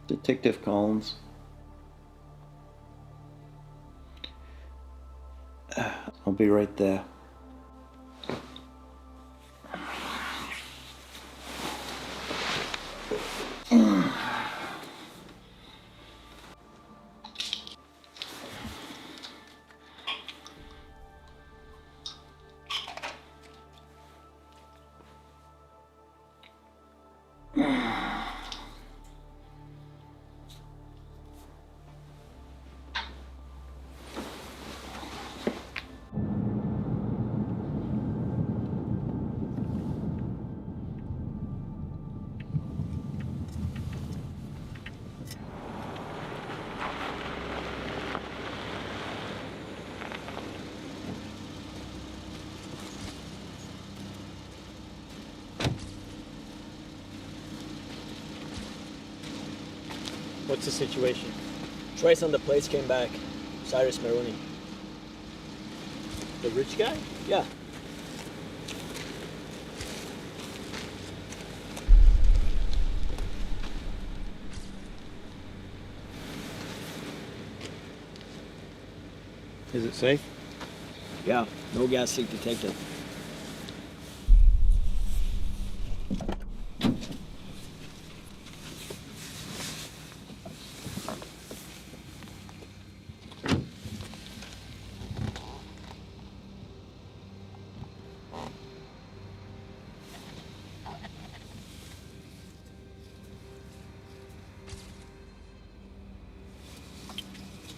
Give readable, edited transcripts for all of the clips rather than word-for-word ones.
Detective Collins. I'll be right there. What's the situation? Trace on the place came back. Cyrus Maroney. The rich guy? Yeah. Is it safe? Yeah, no gas leak detected.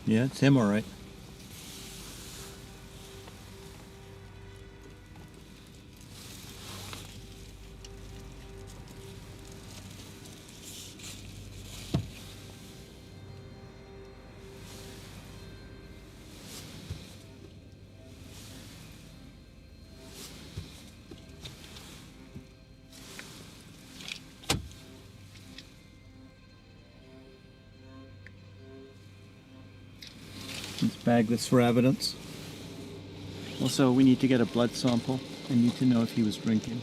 Yeah, it's him, all right. Let's bag this for evidence. Also, we need to get a blood sample. I need to know if he was drinking.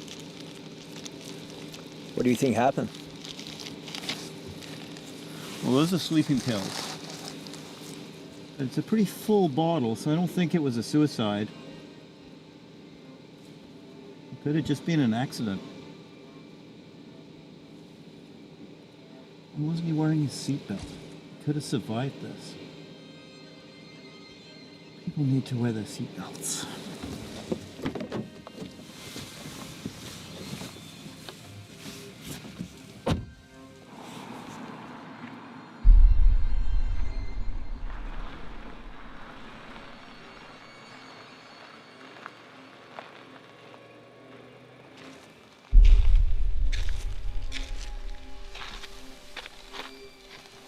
What do you think happened? Well, those are sleeping pills. It's a pretty full bottle, so I don't think it was a suicide. It could have just been an accident. Why wasn't he wearing his seatbelt? He could have survived this. People need to wear their seatbelts.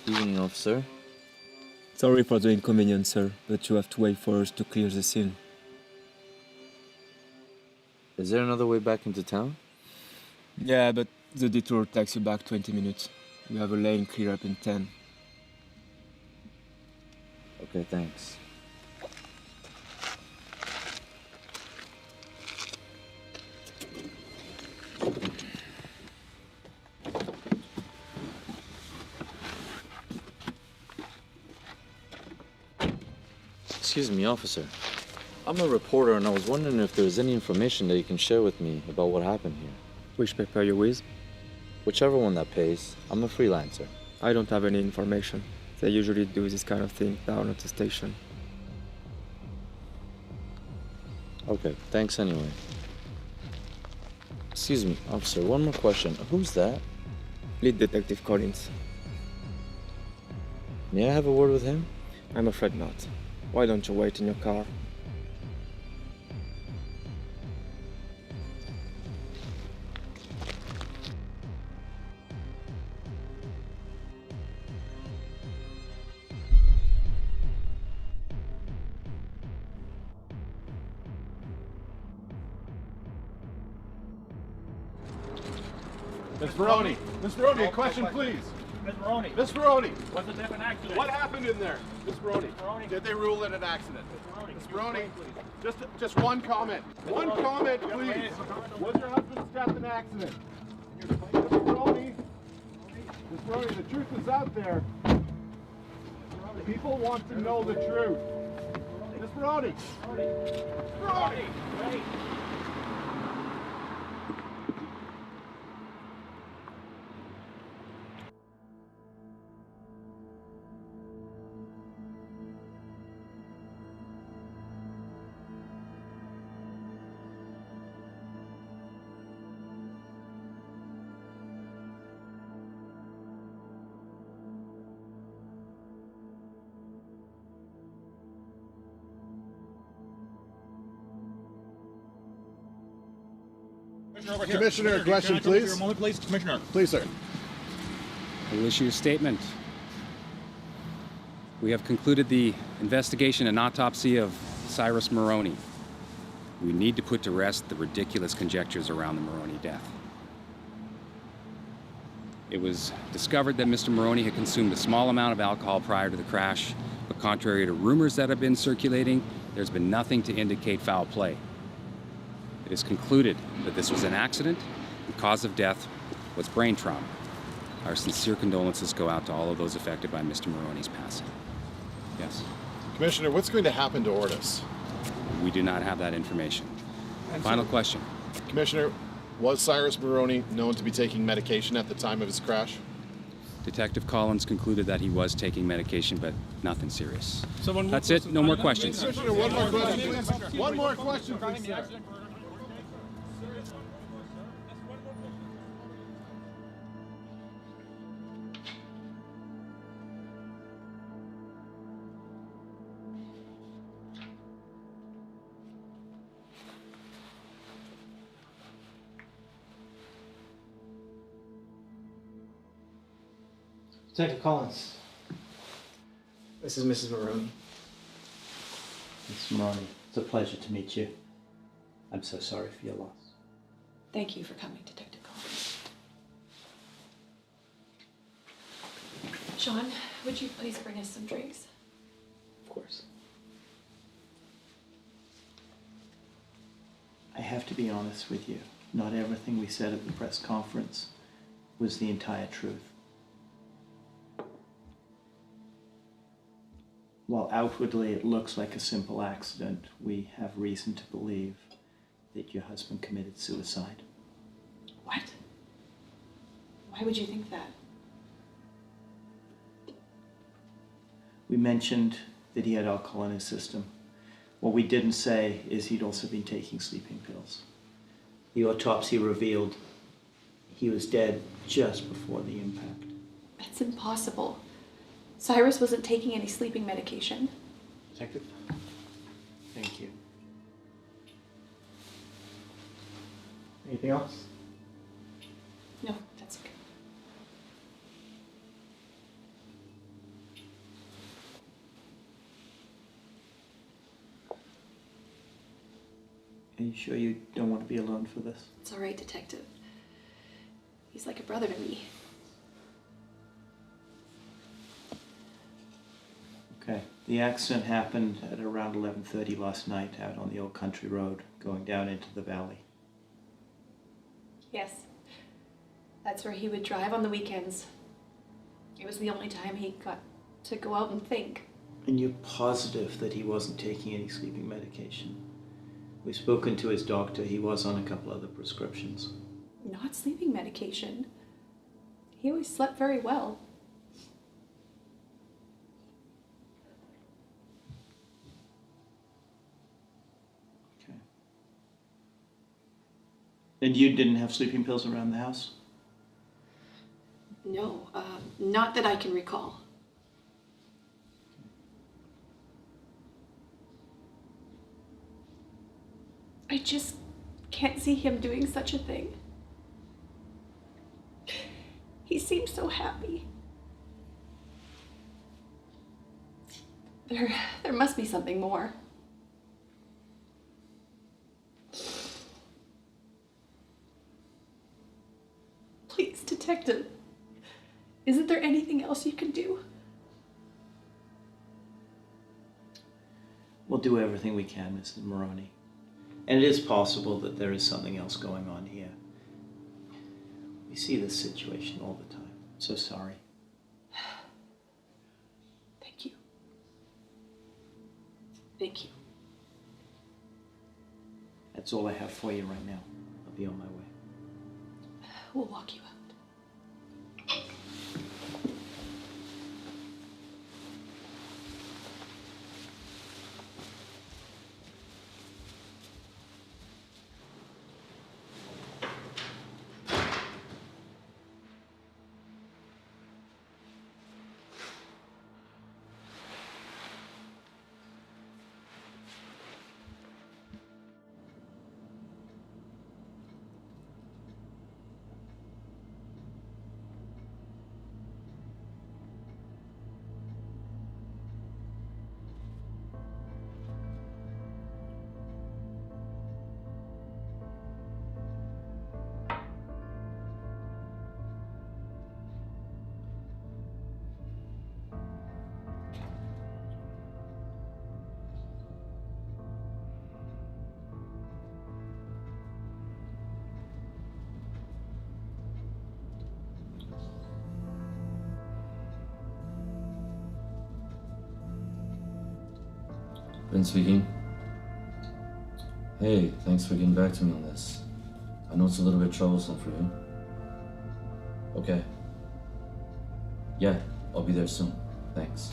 Evening, officer. Sorry for the inconvenience, sir, but you have to wait for us to clear the scene. Is there another way back into town? Yeah, but the detour takes you back 20 minutes. We have a lane clear up in 10. Okay, thanks. Excuse me, officer. I'm a reporter and I was wondering if there's any information that you can share with me about what happened here. Which paper are you with? Whichever one that pays. I'm a freelancer. I don't have any information. They usually do this kind of thing down at the station. Okay, thanks anyway. Excuse me, officer, one more question. Who's that? Lead Detective Collins. May I have a word with him? I'm afraid not. Why don't you wait in your car? Miss Maroney! Miss Maroney, a question, please. Miss Maroney, Miss Maroney, was it an accident? what happened in there? Miss Maroney, Maroney. did they rule it an accident? Maroney, Miss can you Maroney, explain, just one comment. One comment, Yeah, please. please. Was your husband's death an accident? Miss Maroney, Miss Maroney, the truth is out there. People want to know the truth. Miss Maroney! Maroney! Wait. Commissioner, a question, can I come here please? a moment, please? Commissioner. Please, sir. I will issue a statement. We have concluded the investigation and autopsy of Cyrus Maroney. We need to put to rest the ridiculous conjectures around the Maroney death. It was discovered that Mr. Maroney had consumed a small amount of alcohol prior to the crash, but contrary to rumors that have been circulating, there's been nothing to indicate foul play. It is concluded that this was an accident. The cause of death was brain trauma. Our sincere condolences go out to all of those affected by Mr. Maroney's passing. Yes, Commissioner, what's going to happen to Ortis? we do not have that information. Final question. Commissioner, was Cyrus Maroney known to be taking medication at the time of his crash? Detective Collins concluded that he was taking medication, but nothing serious. Someone That's it. No more questions. Commissioner, one more question, please. One more question, please, sir. Detective Collins. This is Mrs. Maroney. Miss Maroney, it's a pleasure to meet you. I'm so sorry for your loss. Thank you for coming, Detective Collins. Sean, would you please bring us some drinks? Of course. I have to be honest with you. Not everything we said at the press conference was the entire truth. While outwardly it looks like a simple accident, we have reason to believe that your husband committed suicide. What? Why would you think that? We mentioned that he had alcohol in his system. What we didn't say is he'd also been taking sleeping pills. The autopsy revealed he was dead just before the impact. That's impossible. Cyrus wasn't taking any sleeping medication. Detective? Thank you. Anything else? No, that's okay. Are you sure you don't want to be alone for this? It's all right, Detective. He's like a brother to me. Okay. The accident happened at around 11:30 last night out on the old country road going down into the valley. Yes. That's where he would drive on the weekends. It was the only time he got to go out and think. And you're positive that he wasn't taking any sleeping medication? We've spoken to his doctor. He was on a couple other prescriptions. Not sleeping medication. He always slept very well. Okay. And you didn't have sleeping pills around the house? No, not that I can recall. I just can't see him doing such a thing. He seems so happy. There must be something more. Please, Detective, isn't there anything else you can do? We'll do everything we can, Mrs. Maroney. And it is possible that there is something else going on here. We see this situation all the time. so sorry. Thank you. Thank you. That's all I have for you right now. I'll be on my way. We'll walk you out. Ben speaking. Hey, thanks for getting back to me on this. I know it's a little bit troublesome for you. Okay. Yeah, I'll be there soon. Thanks.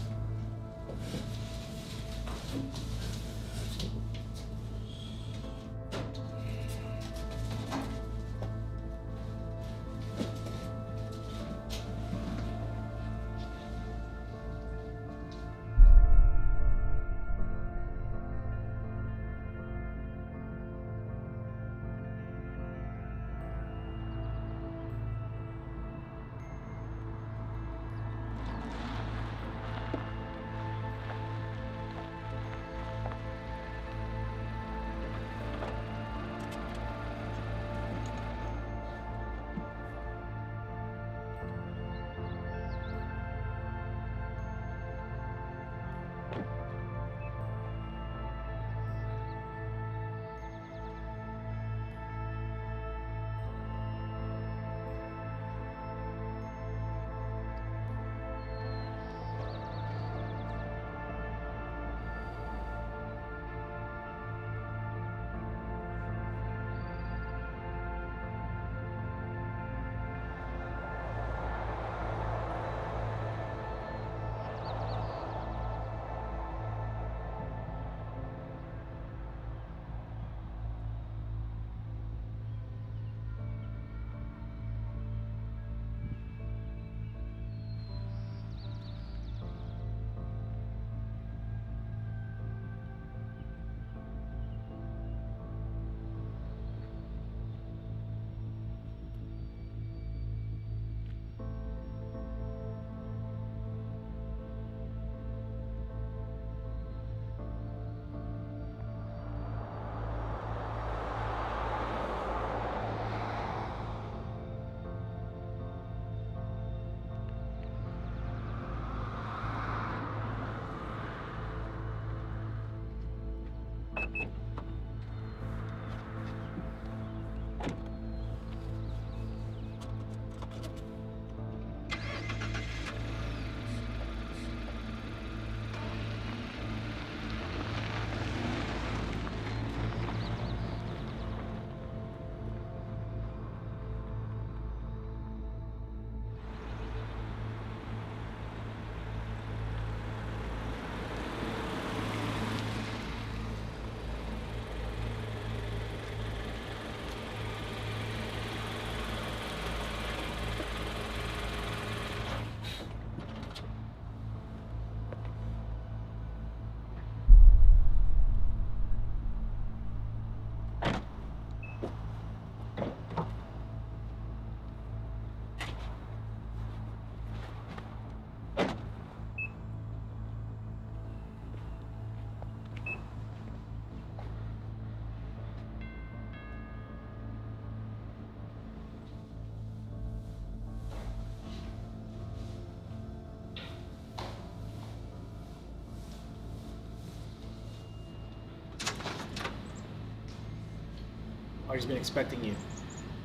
Artie's been expecting you.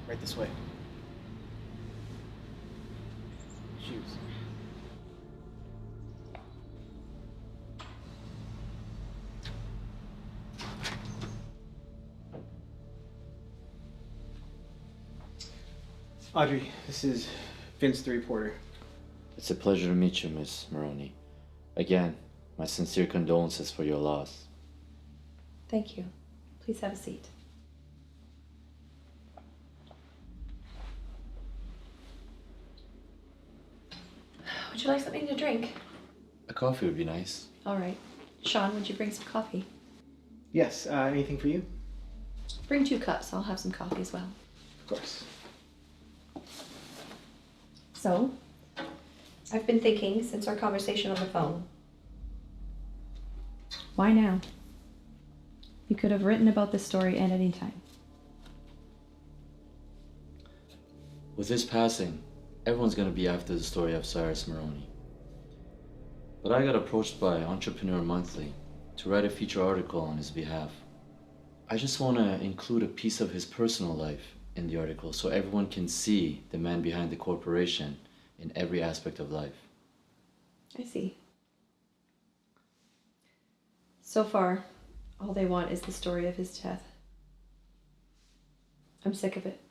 Right this way. shoes. Audrey, this is Vince the reporter. It's a pleasure to meet you, Miss Maroney. Again, my sincere condolences for your loss. Thank you. Please have a seat. Would you like something to drink? A coffee would be nice. All right. Sean, would you bring some coffee? Yes, anything for you? Bring 2 cups. I'll have some coffee as well. Of course. So, I've been thinking since our conversation on the phone. Why now? You could have written about this story at any time. With his passing, everyone's gonna be after the story of Cyrus Maroney. But I got approached by Entrepreneur Monthly to write a feature article on his behalf. I just want to include a piece of his personal life in the article so everyone can see the man behind the corporation in every aspect of life. I see. So far, all they want is the story of his death. I'm sick of it.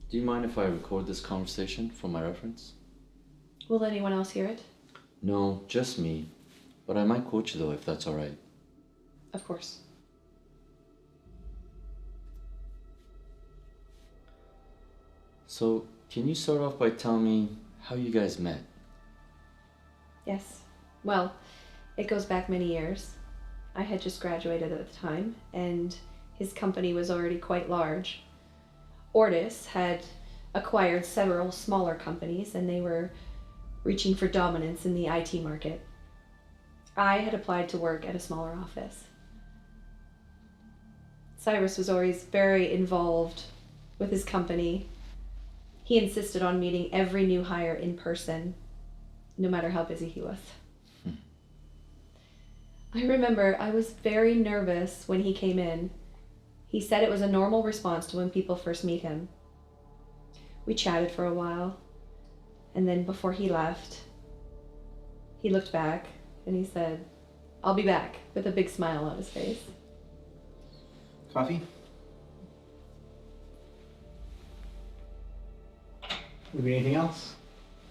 Do you mind if I record this conversation for my reference? Will anyone else hear it? No, just me. But I might quote you though, if that's alright. Of course. So, can you start off by telling me how you guys met? Yes. Well, it goes back many years. I had just graduated at the time, and his company was already quite large. Ortis had acquired several smaller companies, and they were reaching for dominance in the IT market. I had applied to work at a smaller office. Cyrus was always very involved with his company. He insisted on meeting every new hire in person, no matter how busy he was. I remember I was very nervous when he came in. He said it was a normal response to when people first meet him. We chatted for a while, and then before he left, he looked back and he said, "I'll be back," with a big smile on his face. Coffee? Would be anything else?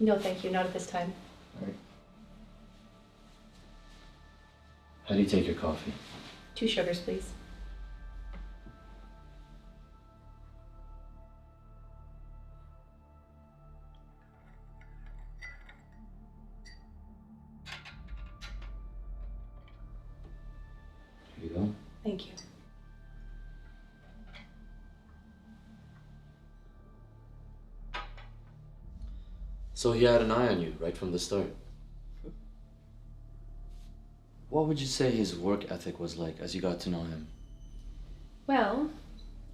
No, thank you, not at this time. Alright. How do you take your coffee? 2 sugars, please. Here you go. Thank you. So he had an eye on you right from the start. What would you say his work ethic was like as you got to know him? Well,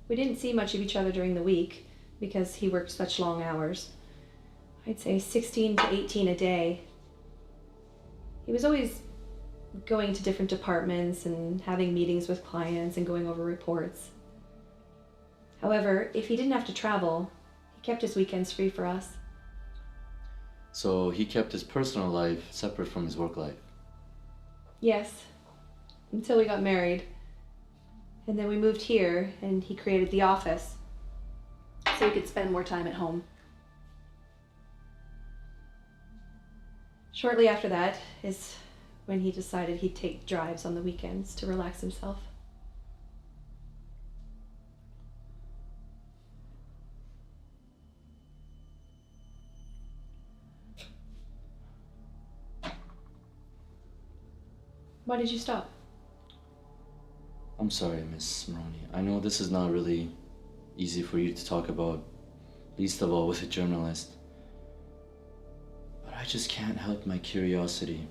we didn't see much of each other during the week because he worked such long hours. I'd say 16 to 18 a day. He was always going to different departments and having meetings with clients and going over reports. However, if he didn't have to travel, he kept his weekends free for us. So he kept his personal life separate from his work life. Yes, until we got married. And then we moved here and he created the office so he could spend more time at home. Shortly after that is when he decided he'd take drives on the weekends to relax himself. Why did you stop? I'm sorry, Miss Maroney. I know this is not really easy for you to talk about, least of all with a journalist. But I just can't help my curiosity.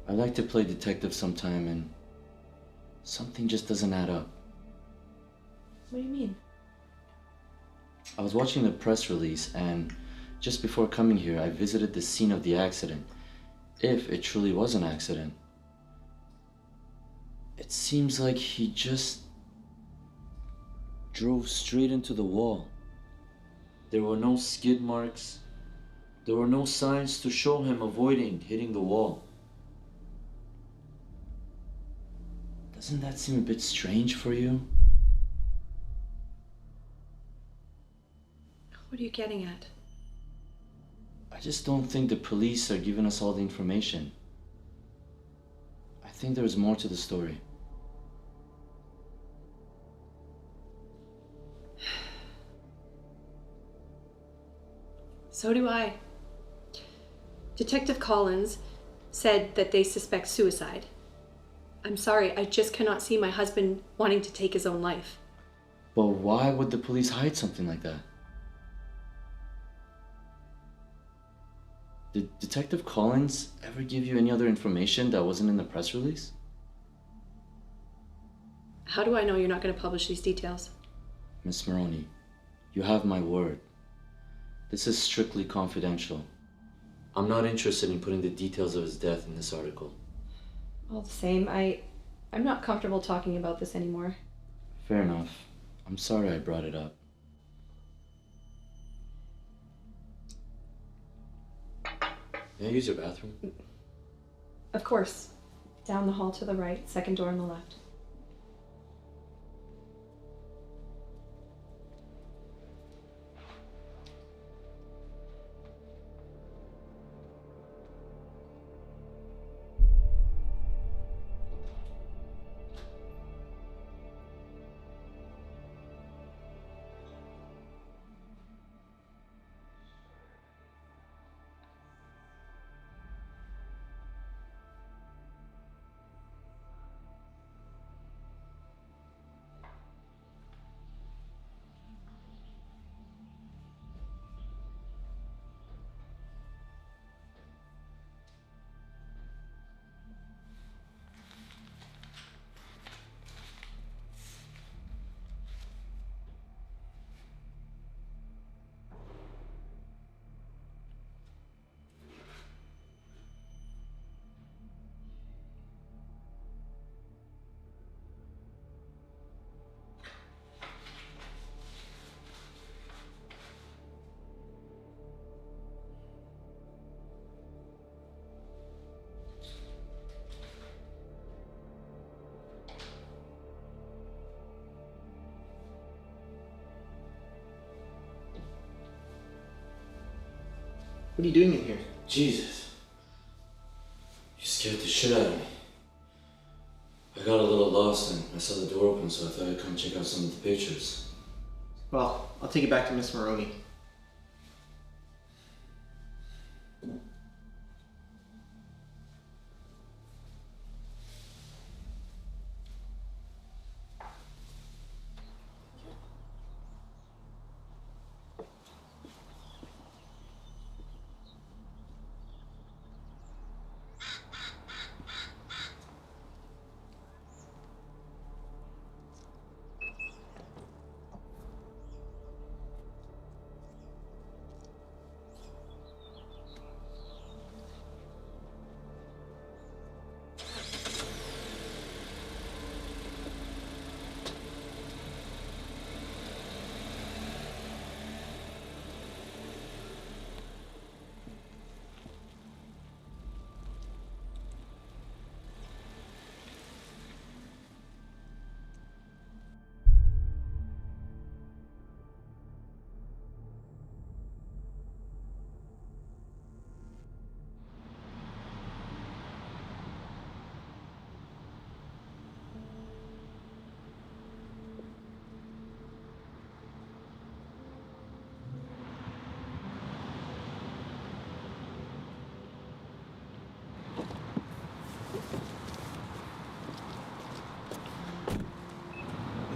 I like to play detective sometime and something just doesn't add up. What do you mean? I was watching the press release and just before coming here, I visited the scene of the accident. If it truly was an accident, it seems like he just drove straight into the wall. There were no skid marks. There were no signs to show him avoiding hitting the wall. Doesn't that seem a bit strange for you? What are you getting at? I just don't think the police are giving us all the information. I think there's more to the story. So do I. Detective Collins said that they suspect suicide. I'm sorry, I just cannot see my husband wanting to take his own life. But why would the police hide something like that? Did Detective Collins ever give you any other information that wasn't in the press release? How do I know you're not going to publish these details? Miss Maroney, you have my word. This is strictly confidential. I'm not interested in putting the details of his death in this article. All the same, I'm not comfortable talking about this anymore. Fair enough. I'm sorry I brought it up. May I use your bathroom? Of course. Down the hall to the right, second door on the left. What are you doing in here? Jesus. You scared the shit out of me. I got a little lost and I saw the door open, so I thought I'd come check out some of the pictures. Well, I'll take it back to Miss Maroney.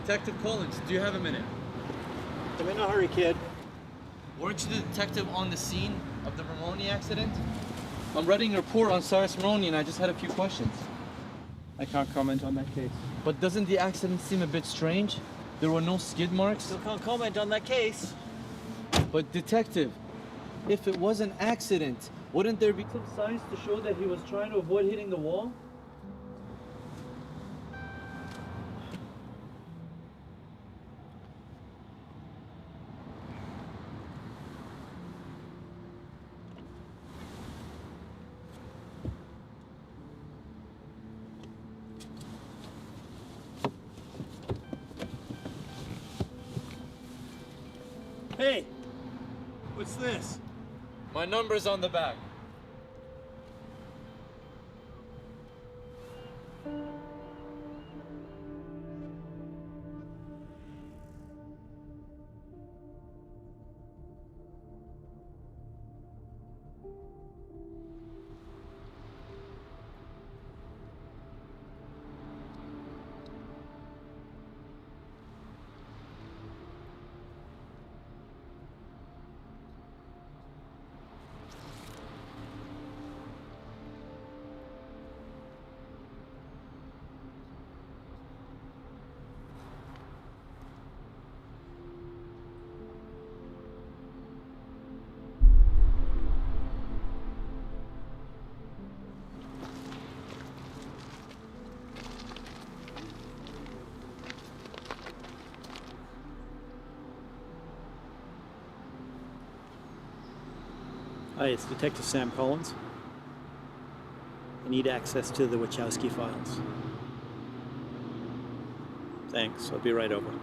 Detective Collins, do you have a minute? I'm in a hurry, kid. Weren't you the detective on the scene of the Maroney accident? I'm writing a report on Cyrus Maroney and I just had a few questions. I can't comment on that case. But doesn't the accident seem a bit strange? There were no skid marks. Still can't comment on that case. But detective, if it was an accident, wouldn't there be some signs to show that he was trying to avoid hitting the wall? Hey, what's this? My number's on the back. Hi, it's Detective Sam Collins. I need access to the Wachowski files. Thanks, I'll be right over.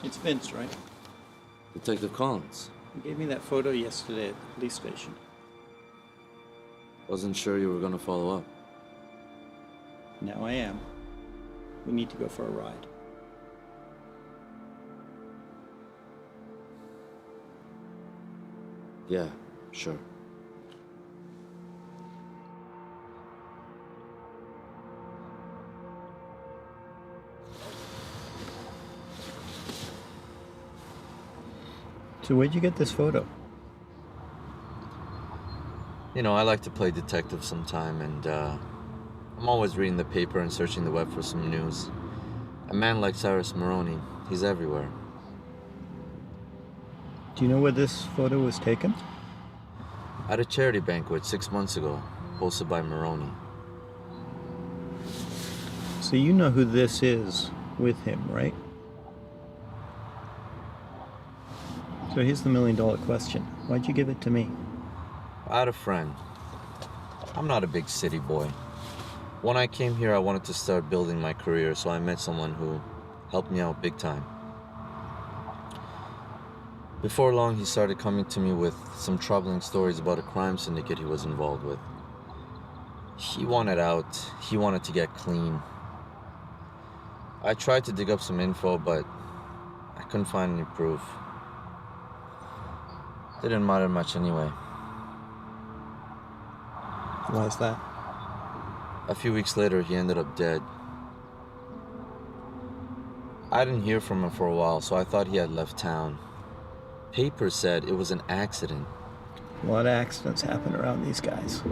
It's Vince, right? Detective Collins. You gave me that photo yesterday at the police station. Wasn't sure you were gonna follow up. Now I am. We need to go for a ride. Yeah, sure. So where'd you get this photo? You know, I like to play detective sometime, and I'm always reading the paper and searching the web for some news. A man like Cyrus Maroney, he's everywhere. Do you know where this photo was taken? At a charity banquet 6 months ago, hosted by Maroney. So you know who this is with him, right? So here's the million-dollar question. Why'd you give it to me? I had a friend. I'm not a big city boy. When I came here, I wanted to start building my career, so I met someone who helped me out big time. Before long, he started coming to me with some troubling stories about a crime syndicate he was involved with. He wanted out. He wanted to get clean. I tried to dig up some info, but I couldn't find any proof. Didn't matter much anyway. Why is that? A few weeks later, he ended up dead. I didn't hear from him for a while, so I thought he had left town. Papers said it was an accident. A lot of accidents happen around these guys.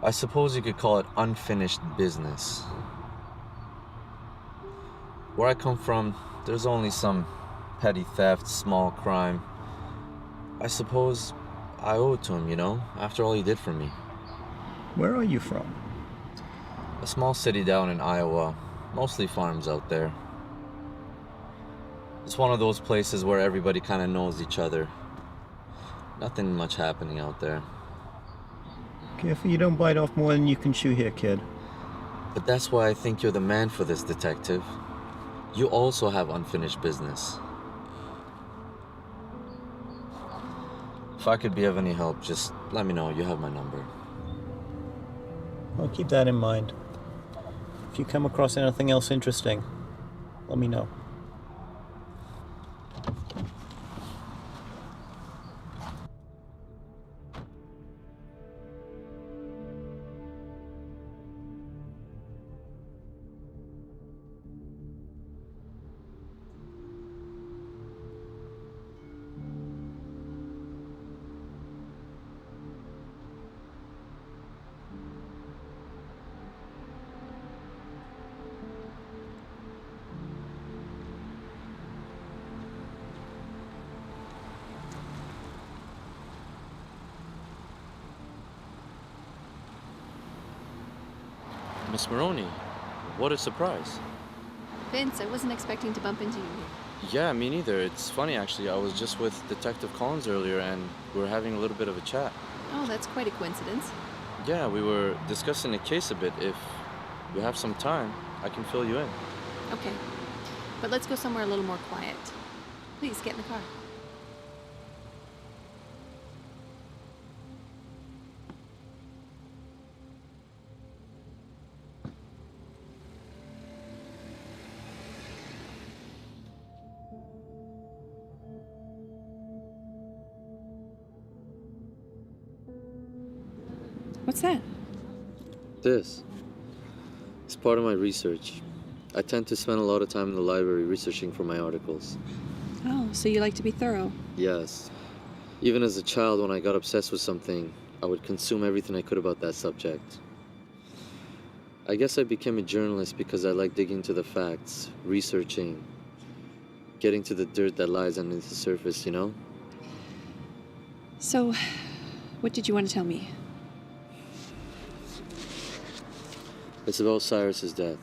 I suppose you could call it unfinished business. Where I come from, there's only some petty theft, small crime. I suppose I owe it to him, you know, after all he did for me. Where are you from? A small city down in Iowa, mostly farms out there. It's one of those places where everybody kind of knows each other. Nothing much happening out there. Careful you don't bite off more than you can chew here, kid. But that's why I think you're the man for this, detective. You also have unfinished business. If I could be of any help, just let me know. You have my number. I'll keep that in mind. If you come across anything else interesting, let me know. Miss Maroney, what a surprise. Vince, I wasn't expecting to bump into you here. Yeah, me neither. It's funny, actually. I was just with Detective Collins earlier, and we were having a little bit of a chat. Oh, that's quite a coincidence. Yeah, we were discussing the case a bit. If you have some time, I can fill you in. Okay. But let's go somewhere a little more quiet. Please, get in the car. What's that? This. It's part of my research. I tend to spend a lot of time in the library researching for my articles. Oh, so you like to be thorough. Yes. Even as a child, when I got obsessed with something, I would consume everything I could about that subject. I guess I became a journalist because I like digging into the facts, researching, getting to the dirt that lies underneath the surface, you know? So, what did you want to tell me? It's about Cyrus's death.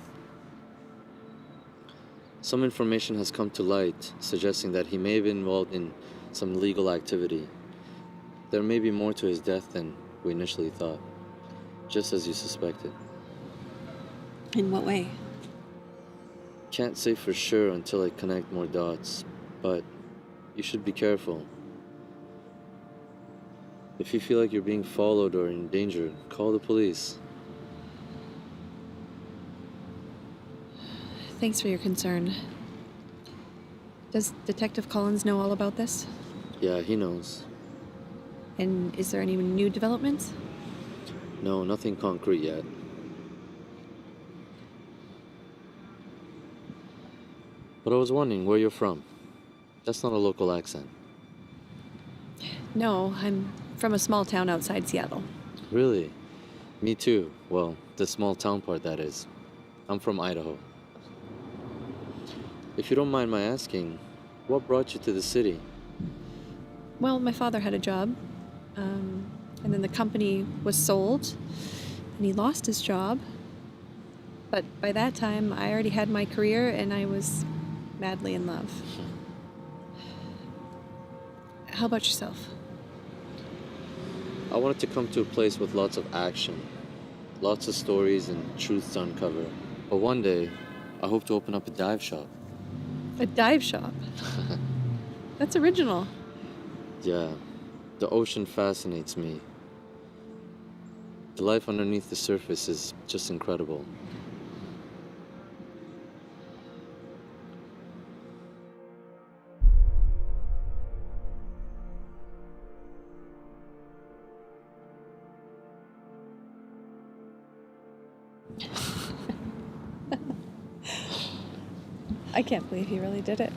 Some information has come to light suggesting that he may have been involved in some illegal activity. There may be more to his death than we initially thought, just as you suspected. In what way? Can't say for sure until I connect more dots, but you should be careful. If you feel like you're being followed or in danger, call the police. Thanks for your concern. Does Detective Collins know all about this? Yeah, he knows. And is there any new developments? No, nothing concrete yet. But I was wondering where you're from. That's not a local accent. No, I'm from a small town outside Seattle. Really? Me too. Well, the small town part, that is. I'm from Idaho. If you don't mind my asking, what brought you to the city? Well, my father had a job, and then the company was sold, and he lost his job. But by that time, I already had my career, and I was madly in love. How about yourself? I wanted to come to a place with lots of action, lots of stories and truths to uncover. But one day, I hope to open up a dive shop. A dive shop? That's original. Yeah, the ocean fascinates me. The life underneath the surface is just incredible. I can't believe he really did it.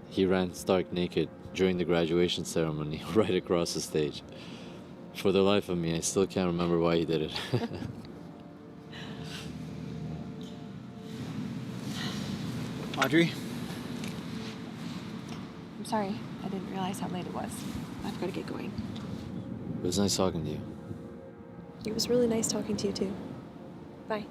He ran stark naked during the graduation ceremony right across the stage. For the life of me, I still can't remember why he did it. Audrey? I'm sorry. I didn't realize how late it was. I've got to get going. It was nice talking to you. It was really nice talking to you, too. Bye.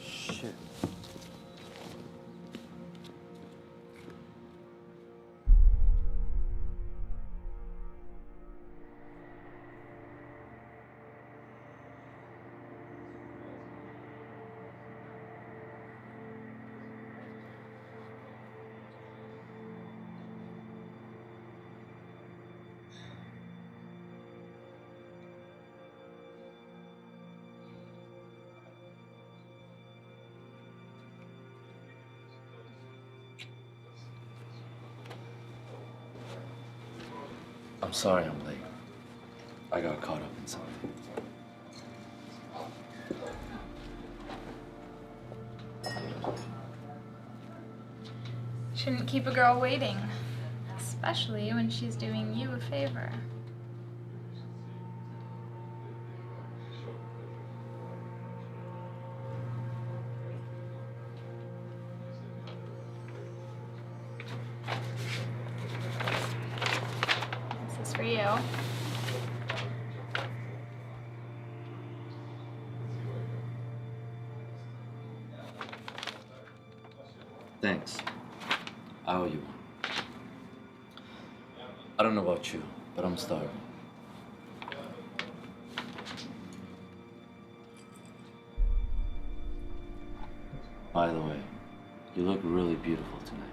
Shit. I'm sorry I'm late. I got caught up in something. Shouldn't keep a girl waiting, especially when she's doing you a favor. This is for you. Thanks. I owe you one. I don't know about you, but I'm starving. By the way, you look really beautiful tonight.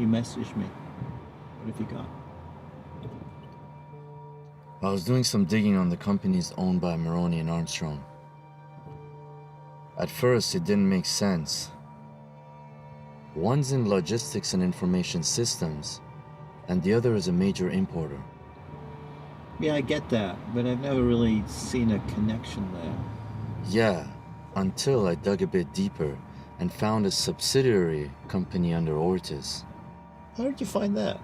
He messaged me. What have you got? I was doing some digging on the companies owned by Maroney and Armstrong. At first, it didn't make sense. One's in logistics and information systems, and the other is a major importer. Yeah, I get that, but I've never really seen a connection there. Yeah, until I dug a bit deeper and found a subsidiary company under Ortiz. How did you find that?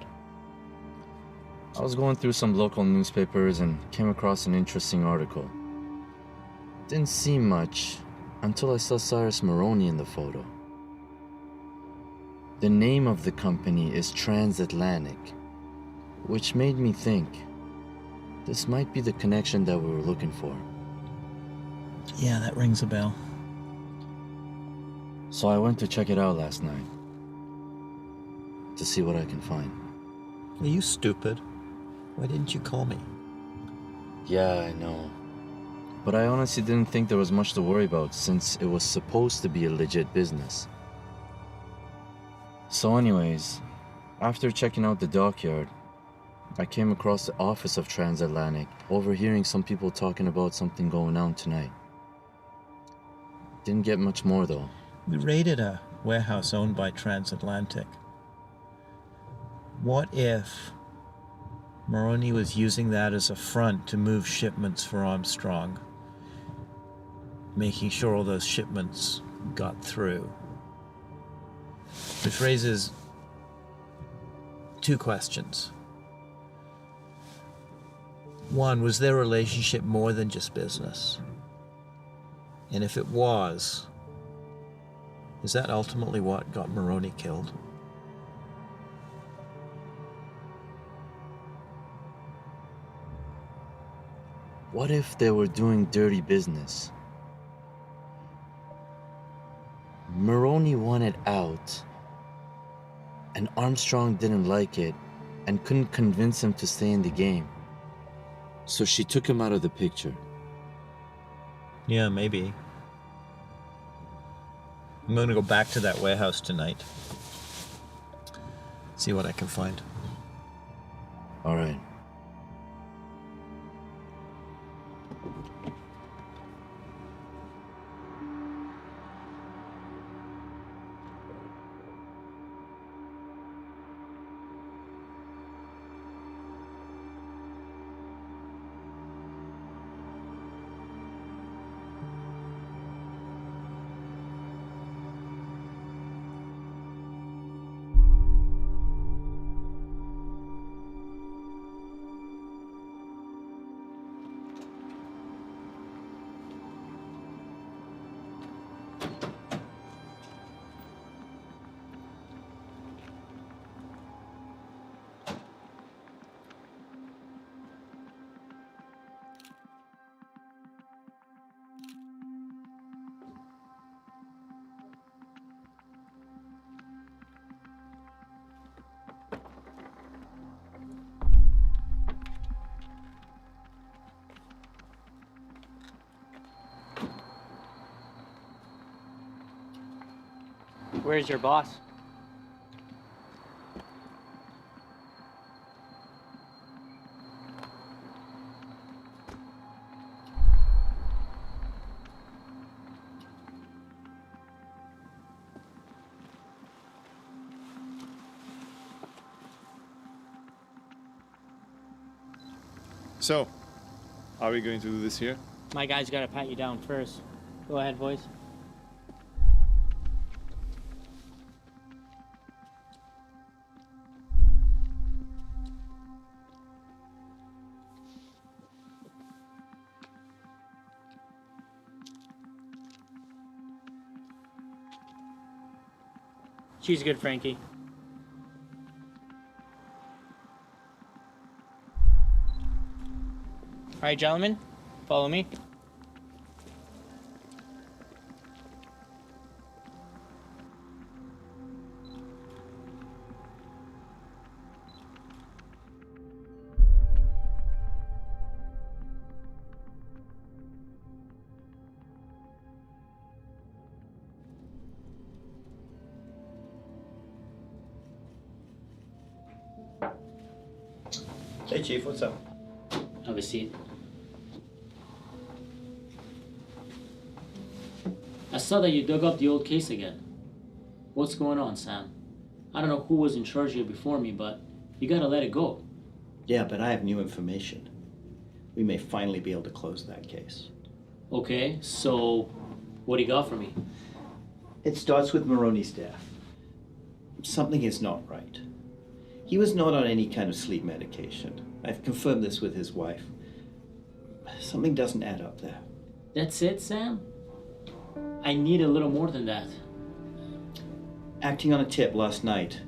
I was going through some local newspapers and came across an interesting article. Didn't seem much until I saw Cyrus Maroney in the photo. The name of the company is Transatlantic, which made me think this might be the connection that we were looking for. Yeah, that rings a bell. So I went to check it out last night to see what I can find. Are you stupid? Why didn't you call me? Yeah, I know. But I honestly didn't think there was much to worry about since it was supposed to be a legit business. So anyways, after checking out the dockyard, I came across the office of Transatlantic, overhearing some people talking about something going on tonight. Didn't get much more though. We raided a warehouse owned by Transatlantic. What if Maroney was using that as a front to move shipments for Armstrong, making sure all those shipments got through? Which raises two questions. One, was their relationship more than just business? And if it was, is that ultimately what got Maroney killed? What if they were doing dirty business? Maroney wanted out, and Armstrong didn't like it and couldn't convince him to stay in the game. So she took him out of the picture. Yeah, maybe. I'm going to go back to that warehouse tonight. See what I can find. All right. Where's your boss? So, are we going to do this here? My guy's gotta pat you down first. Go ahead, boys. She's good, Frankie. All right, gentlemen, follow me. Hey, Chief, what's up? Have a seat. I saw that you dug up the old case again. What's going on, Sam? I don't know who was in charge here before me, but you gotta let it go. Yeah, but I have new information. We may finally be able to close that case. Okay, so what do you got for me? It starts with Maroney's death. Something is not right. He was not on any kind of sleep medication. I've confirmed this with his wife. Something doesn't add up there. That's it, Sam? I need a little more than that. Acting on a tip last night,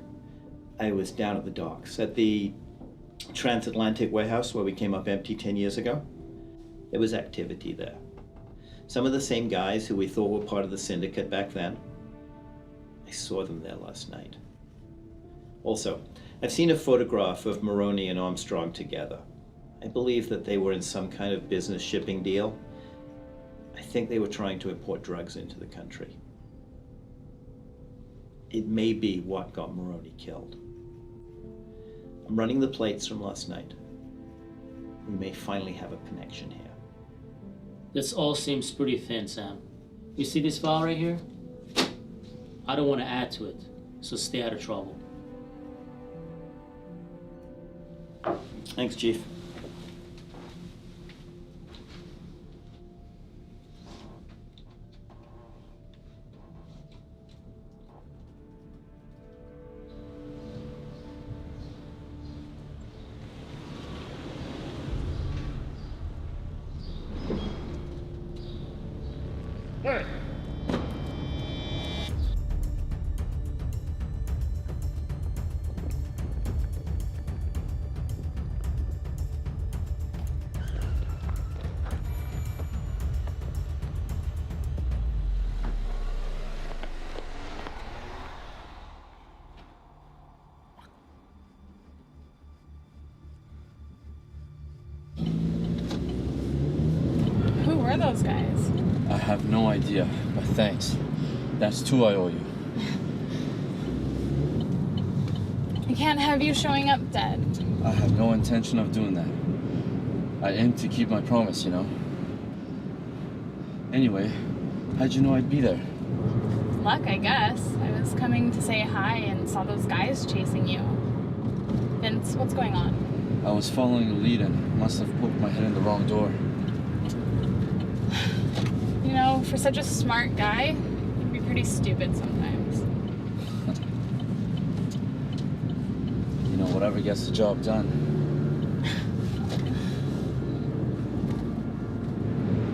I was down at the docks at the transatlantic warehouse where we came up empty 10 years ago. There was activity there. Some of the same guys who we thought were part of the syndicate back then. I saw them there last night. Also, I've seen a photograph of Maroney and Armstrong together. I believe that they were in some kind of business shipping deal. I think they were trying to import drugs into the country. It may be what got Maroney killed. I'm running the plates from last night. We may finally have a connection here. This all seems pretty thin, Sam. You see this file right here? I don't want to add to it, so stay out of trouble. Thanks, Chief. Hey! Who were those guys? I have no idea, but thanks. That's two I owe you. I can't have you showing up dead. I have no intention of doing that. I aim to keep my promise, you know. Anyway, how'd you know I'd be there? Luck, I guess. I was coming to say hi and saw those guys chasing you. Vince, what's going on? I was following a lead and must have poked my head in the wrong door. You know, for such a smart guy, you'd be pretty stupid sometimes. You know, whatever gets the job done.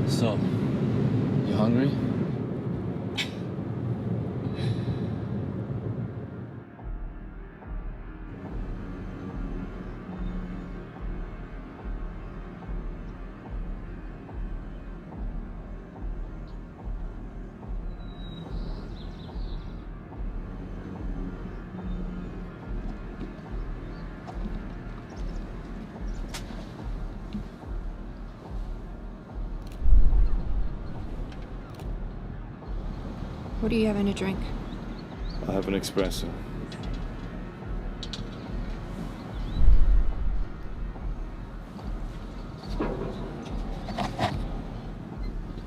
So, you hungry? What are you having to drink? I'll have an espresso.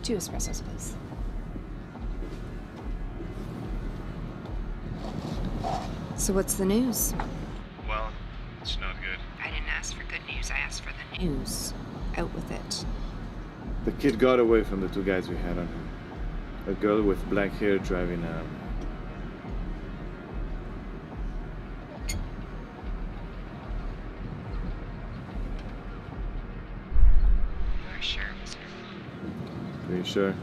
Two espressos, please. So what's the news? Well, it's not good. I didn't ask for good news, I asked for the news. Out with it. The kid got away from the two guys we had on him. A girl with black hair driving You're sure it was her? Pretty sure.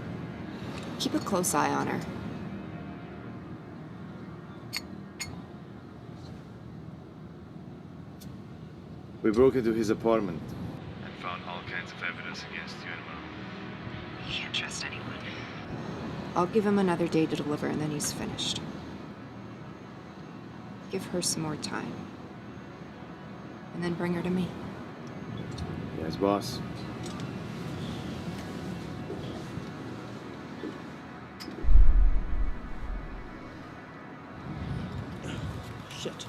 Keep a close eye on her. We broke into his apartment and found all kinds of evidence against you and Mom. You can't trust anyone. I'll give him another day to deliver and then he's finished. Give her some more time. And then bring her to me. Yes, boss. Shit.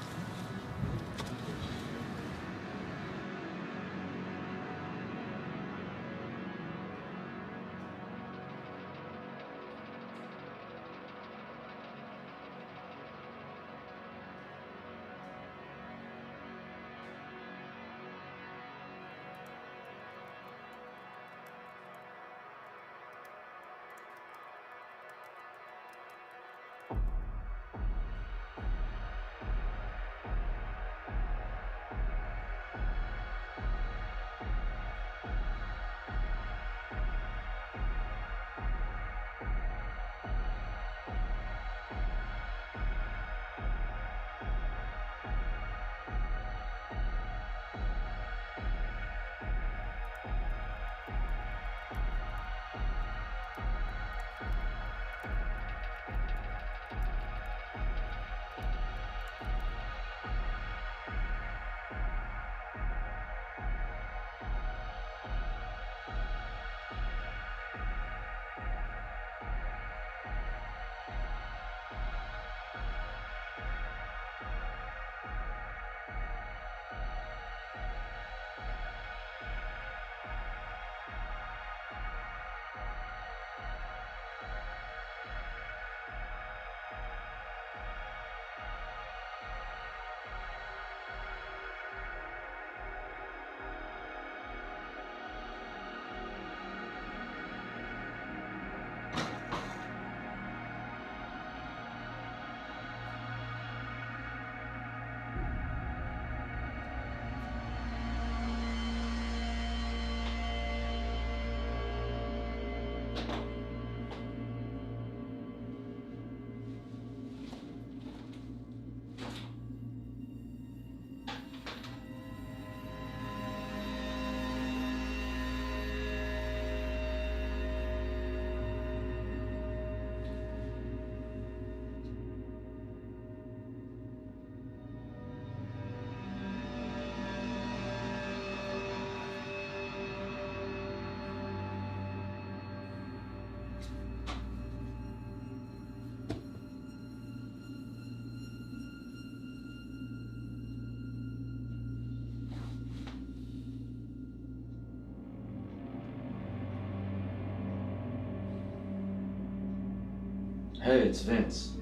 Hey, it's Vince.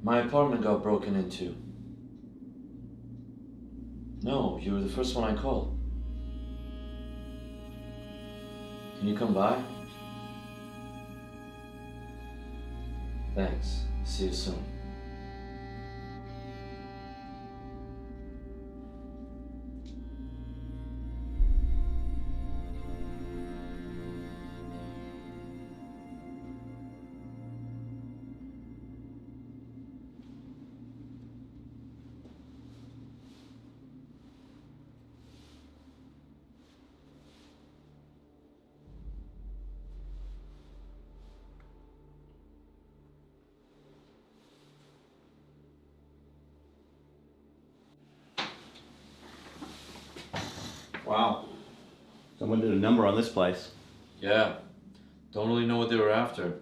My apartment got broken into. No, you were the first one I called. Can you come by? Thanks. See you soon. Wow. Someone did a number on this place. Yeah. Don't really know what they were after.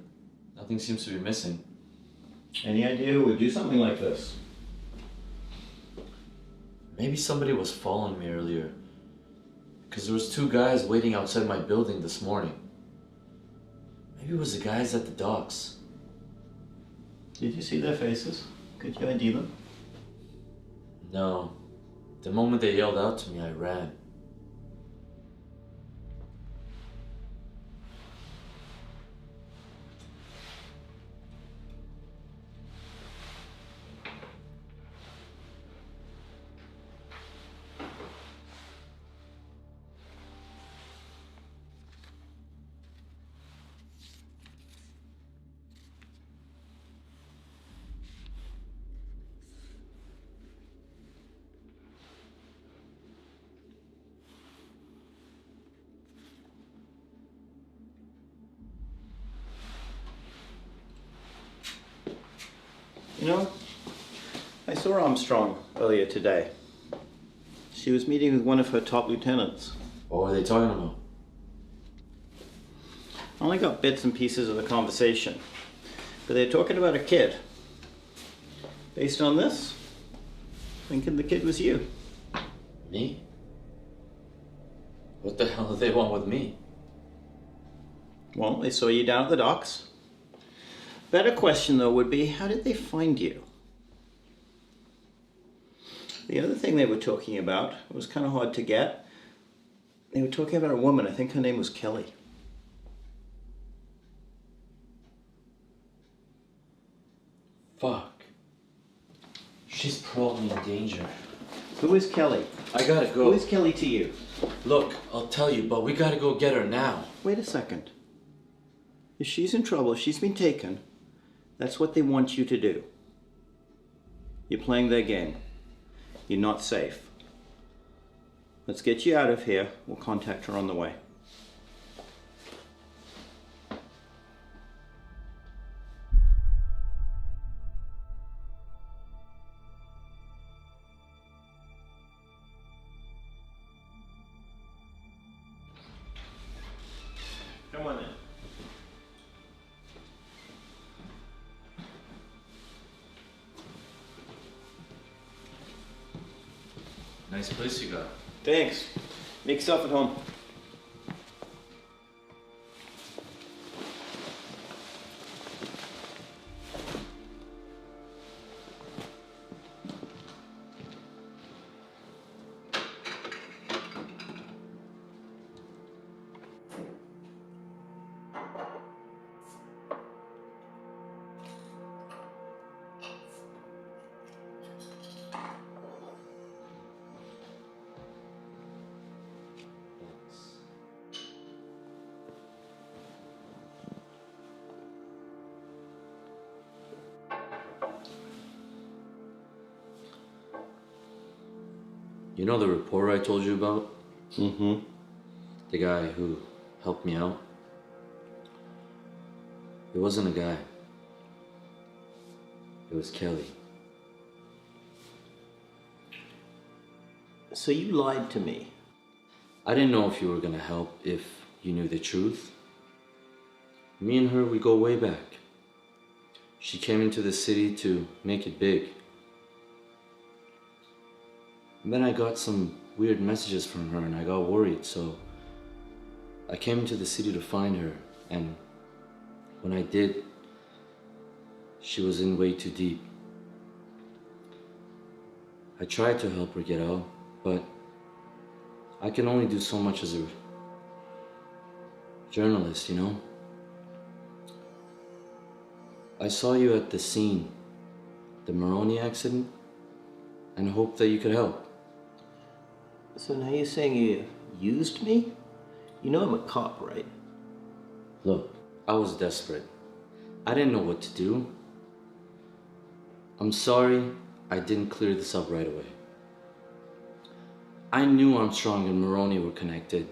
Nothing seems to be missing. Any idea who would do something like this? Maybe somebody was following me earlier. Because there was 2 guys waiting outside my building this morning. Maybe it was the guys at the docks. Did you see their faces? Could you ID them? No. The moment they yelled out to me, I ran. You know, I saw Armstrong earlier today. She was meeting with one of her top lieutenants. What were they talking about? I only got bits and pieces of the conversation, but they're talking about a kid. Based on this, thinking the kid was you. Me? What the hell do they want with me? Well, they saw you down at the docks. Better question, though, would be, how did they find you? The other thing they were talking about, it was kind of hard to get. They were talking about a woman, I think her name was Kelly. Fuck. She's probably in danger. Who is Kelly? I gotta go. Who is Kelly to you? Look, I'll tell you, but we gotta go get her now. Wait a second. If she's in trouble, if she's been taken, that's what they want you to do. You're playing their game. You're not safe. Let's get you out of here. We'll contact her on the way. Come on in. Nice place you got. Thanks. Make yourself at home. You know the reporter I told you about? Mm-hmm. The guy who helped me out? It wasn't a guy. It was Kelly. So you lied to me. I didn't know if you were gonna help if you knew the truth. Me and her, we go way back. She came into the city to make it big. And then I got some weird messages from her and I got worried, so I came into the city to find her, and when I did, She was in way too deep. I tried to help her get out, but I can only do so much as a journalist, you know? I saw you at the scene, the Maroney accident, and hoped that you could help. So now you're saying you used me? You know I'm a cop, right? Look, I was desperate. I didn't know what to do. I'm sorry I didn't clear this up right away. I knew Armstrong and Maroney were connected.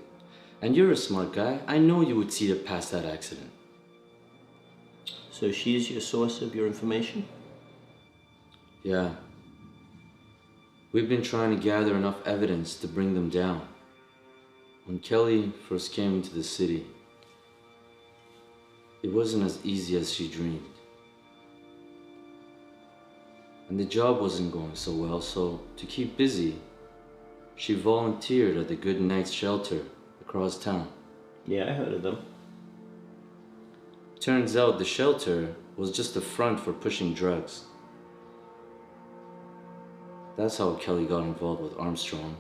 And you're a smart guy. I know you would see it past that accident. So she's your source of your information? Yeah. We've been trying to gather enough evidence to bring them down. When Kelly first came into the city, it wasn't as easy as she dreamed. And the job wasn't going so well, so to keep busy, she volunteered at the Good Nights shelter across town. Yeah, I heard of them. Turns out the shelter was just a front for pushing drugs. That's how Kelly got involved with Armstrong.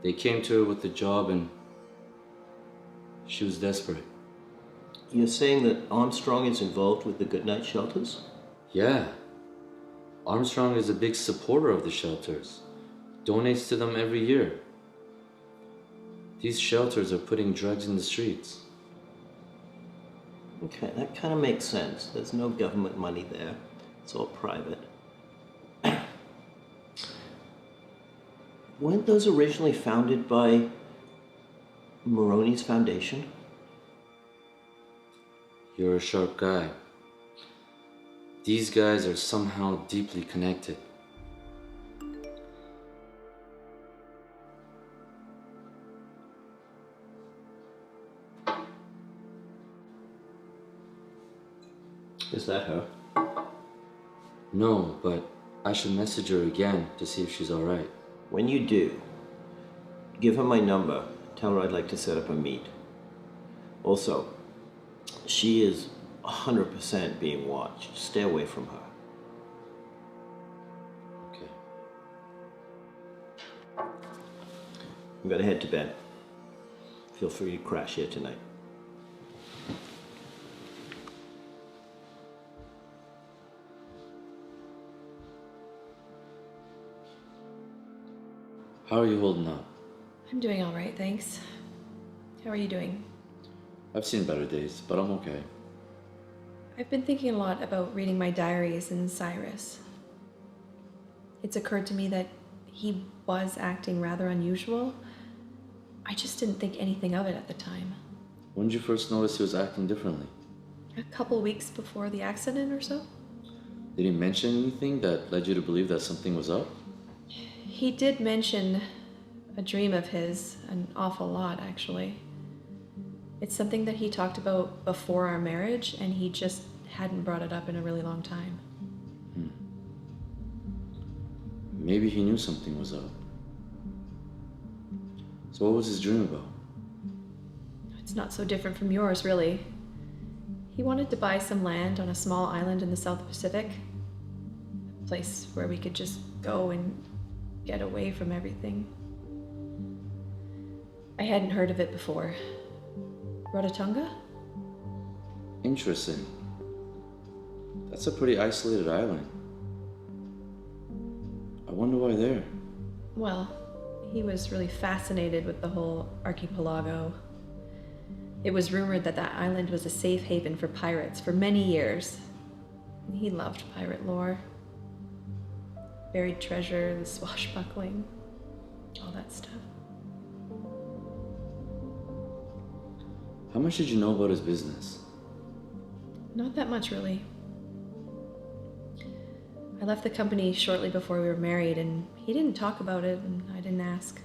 They came to her with the job and she was desperate. You're saying that Armstrong is involved with the Goodnight shelters? Yeah. Armstrong is a big supporter of the shelters. Donates to them every year. These shelters are putting drugs in the streets. Okay, that kind of makes sense. There's no government money there. It's all private. Weren't those originally founded by Maroney's foundation? You're a sharp guy. These guys are somehow deeply connected. Is that her? No, but I should message her again to see if she's alright. When you do, give her my number. Tell her I'd like to set up a meet. Also, she is 100% being watched. Stay away from her. Okay. I'm gonna head to bed. Feel free to crash here tonight. How are you holding up? I'm doing all right, thanks. How are you doing? I've seen better days, but I'm okay. I've been thinking a lot about reading my diaries and Cyrus. It's occurred to me that he was acting rather unusual. I just didn't think anything of it at the time. When did you first notice he was acting differently? A couple weeks before the accident or so. Did he mention anything that led you to believe that something was up? He did mention a dream of his, an awful lot actually. It's something that he talked about before our marriage, and he just hadn't brought it up in a really long time. Maybe he knew something was up. So what was his dream about? It's not so different from yours, really. He wanted to buy some land on a small island in the South Pacific. A place where we could just go and get away from everything. I hadn't heard of it before. Rarotonga? Interesting. That's a pretty isolated island. I wonder why there. Well, he was really fascinated with the whole archipelago. It was rumored that that island was a safe haven for pirates for many years. And he loved pirate lore. Buried treasure, the swashbuckling, all that stuff. How much did you know about his business? Not that much, really. I left the company shortly before we were married, and he didn't talk about it, and I didn't ask.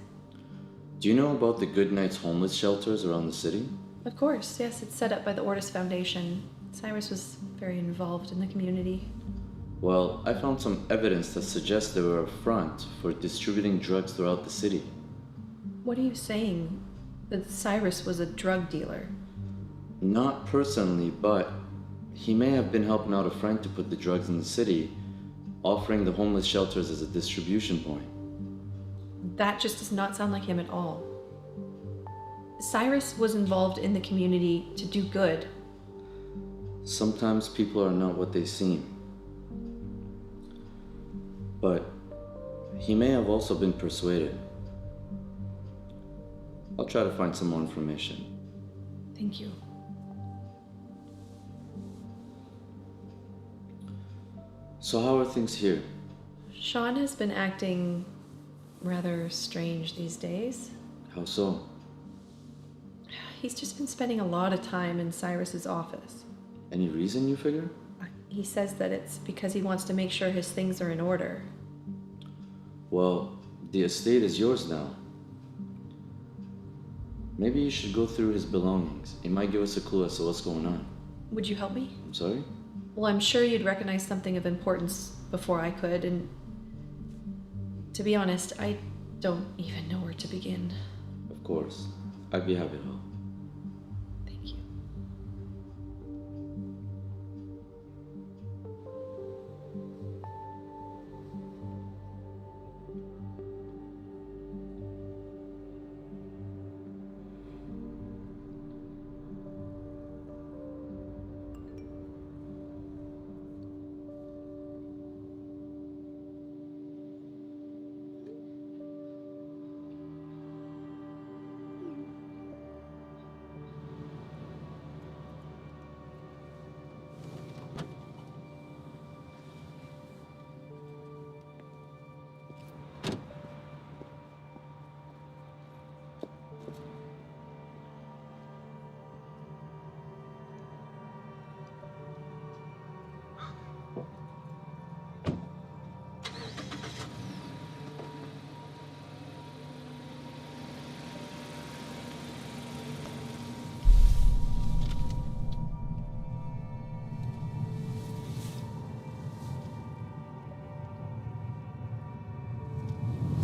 Do you know about the Good Nights homeless shelters around the city? Of course, yes, it's set up by the Ortis Foundation. Cyrus was very involved in the community. Well, I found some evidence that suggests they were a front for distributing drugs throughout the city. What are you saying? That Cyrus was a drug dealer? Not personally, but He may have been helping out a friend to put the drugs in the city, offering the homeless shelters as a distribution point. That just does not sound like him at all. Cyrus was involved in the community to do good. Sometimes people are not what they seem. But he may have also been persuaded. I'll try to find some more information. Thank you. So how are things here? Sean has been acting rather strange these days. How so? He's just been spending a lot of time in Cyrus's office. Any reason, you figure? He says that it's because he wants to make sure his things are in order. Well, the estate is yours now. Maybe you should go through his belongings. It might give us a clue as to what's going on. Would you help me? I'm sorry? Well, I'm sure you'd recognize something of importance before I could, and to be honest, I don't even know where to begin. Of course. I'd be happy to help. Thank you.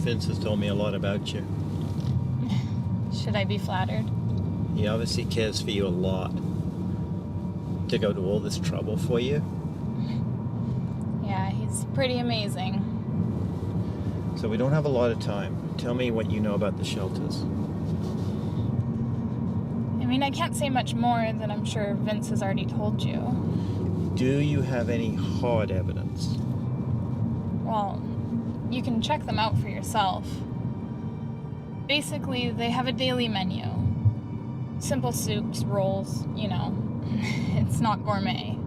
Vince has told me a lot about you. Should I be flattered? He obviously cares for you a lot. To go to all this trouble for you. Yeah, he's pretty amazing. So we don't have a lot of time. Tell me what you know about the shelters. I mean, I can't say much more than I'm sure Vince has already told you. Do you have any hard evidence? Well, you can check them out for yourself. Basically, they have a daily menu. Simple soups, rolls, you know. It's not gourmet.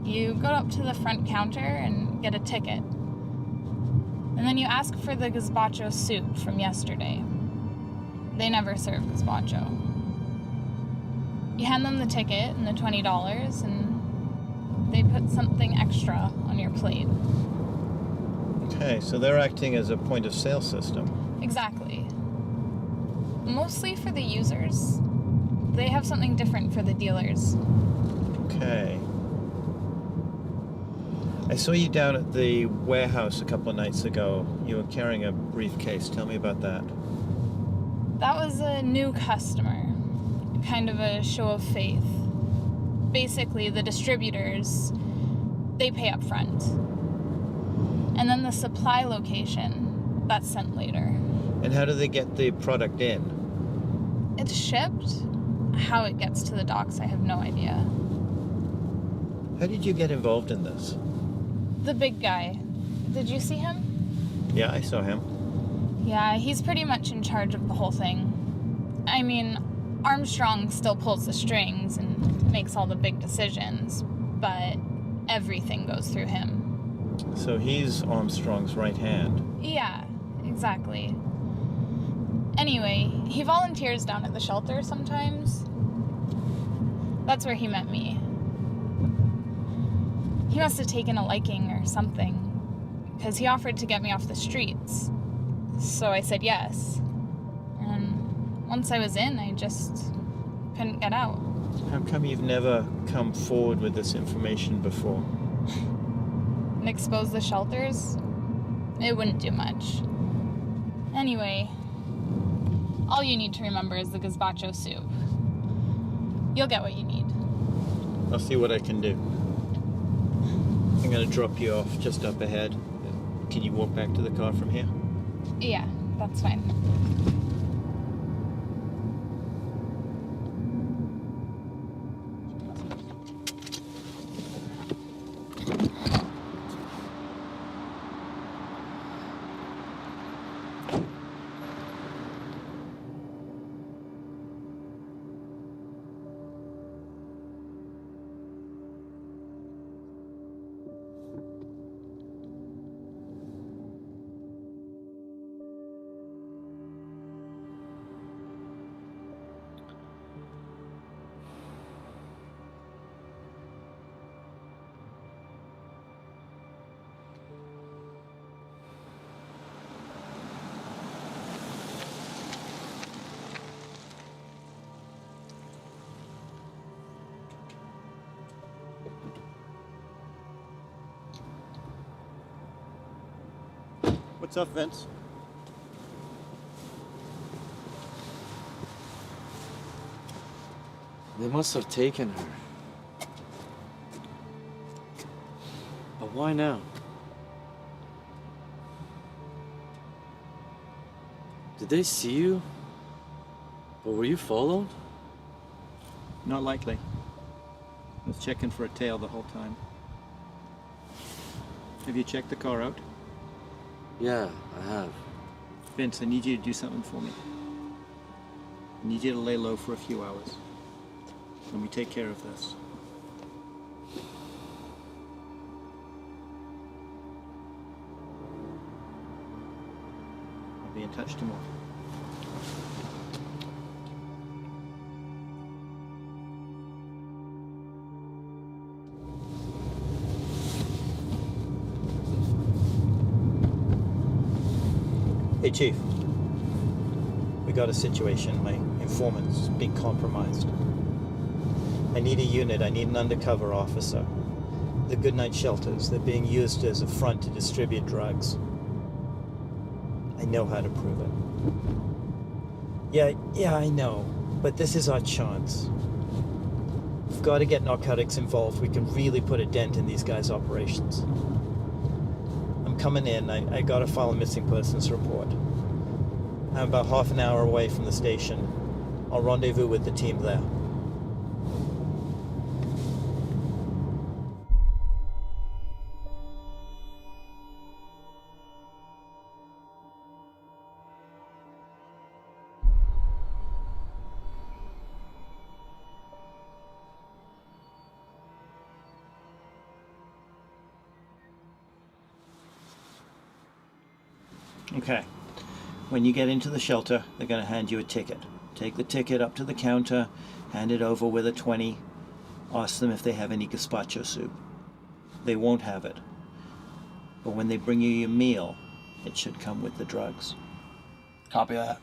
You go up to the front counter and get a ticket. And then you ask for the gazpacho soup from yesterday. They never serve gazpacho. You hand them the ticket and the $20, and they put something extra on your plate. Okay, so they're acting as a point of sale system. Exactly. Mostly for the users. They have something different for the dealers. Okay. I saw you down at the warehouse a couple of nights ago. You were carrying a briefcase. Tell me about that. That was a new customer. Kind of a show of faith. Basically, the distributors, they pay up front. And then the supply location, that's sent later. And how do they get the product in? It's shipped. How it gets to the docks, I have no idea. How did you get involved in this? The big guy. Did you see him? Yeah, I saw him. Yeah, he's pretty much in charge of the whole thing. I mean, Armstrong still pulls the strings and makes all the big decisions, but everything goes through him. So he's Armstrong's right hand. Yeah, exactly. Anyway, he volunteers down at the shelter sometimes. That's where he met me. He must have taken a liking or something, because he offered to get me off the streets. So I said yes. And once I was in, I just couldn't get out. How come you've never come forward with this information before? And expose the shelters? It wouldn't do much. Anyway, all you need to remember is the gazpacho soup. You'll get what you need. I'll see what I can do. I'm gonna drop you off just up ahead. Can you walk back to the car from here? Yeah, that's fine. What's up, Vince? They must have taken her. But why now? Did they see you? Or were you followed? Not likely. I was checking for a tail the whole time. Have you checked the car out? Yeah, I have. Vince, I need you to do something for me. I need you to lay low for a few hours. Let me take care of this. I'll be in touch tomorrow. Hey, Chief. We got a situation. My informant's being compromised. I need a unit. I need an undercover officer. The Goodnight shelters, they're being used as a front to distribute drugs. I know how to prove it. Yeah, I know. But this is our chance. We've got to get narcotics involved. We can really put a dent in these guys' operations. I'm coming in. I got to file a missing persons report. I'm about half an hour away from the station. I'll rendezvous with the team there. Okay. When you get into the shelter, they're going to hand you a ticket. Take the ticket up to the counter, hand it over with a 20. Ask them if they have any gazpacho soup. They won't have it. But when they bring you your meal, it should come with the drugs. Copy that.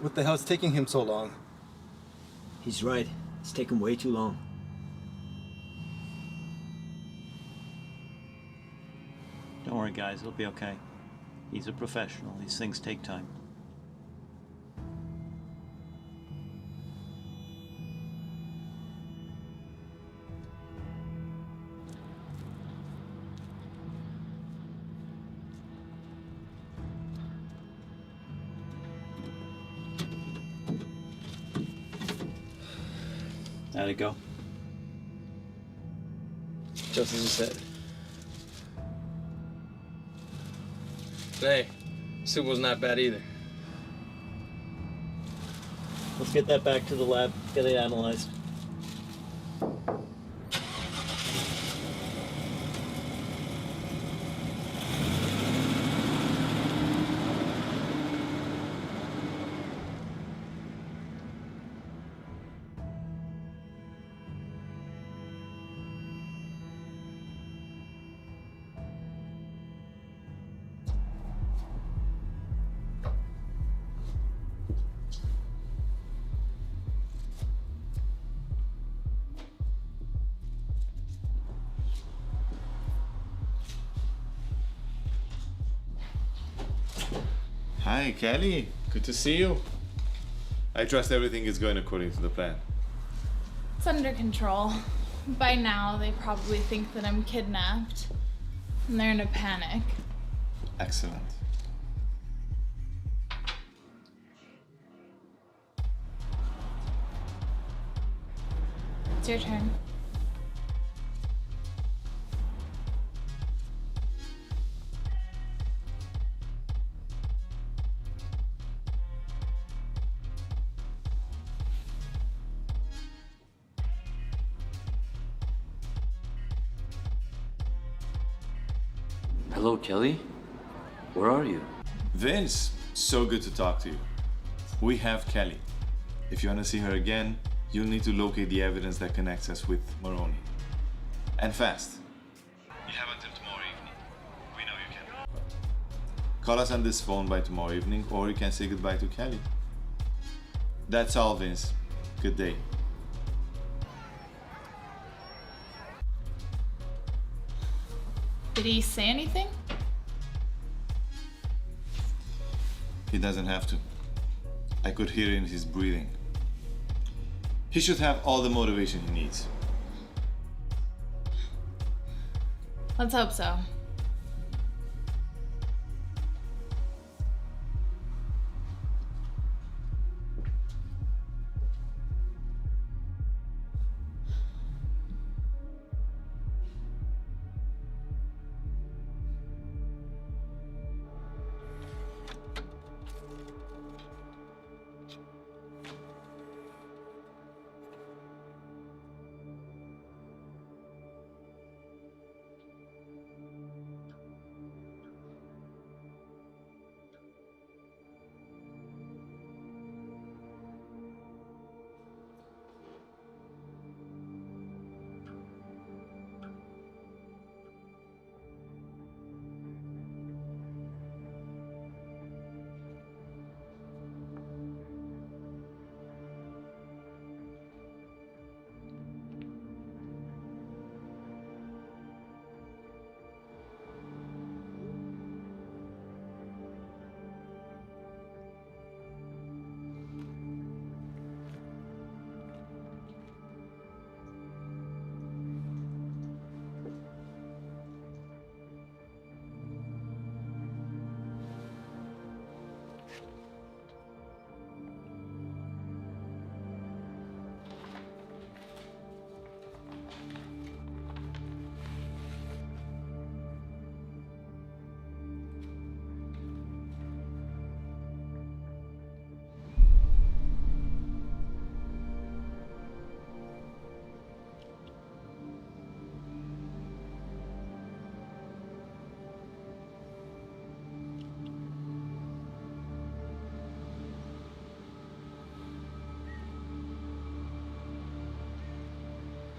What the hell's taking him so long? He's right. It's taken way too long. Don't worry, guys. It'll be okay. He's a professional. These things take time. How'd it go? Just as you said. Hey, soup was not bad either. Let's get that back to the lab, get it analyzed. Hi, Kelly. Good to see you. I trust everything is going according to the plan. It's under control. By now, they probably think that I'm kidnapped. And they're in a panic. Excellent. It's your turn. Hello, Kelly. Where are you? Vince, so good to talk to you. We have Kelly. If you want to see her again, you'll need to locate the evidence that connects us with Maroney. And fast. You have until tomorrow evening. We know you can. Call us on this phone by tomorrow evening, or you can say goodbye to Kelly. That's all, Vince. Good day. Did he say anything? He doesn't have to. I could hear in his breathing. He should have all the motivation he needs. Let's hope so.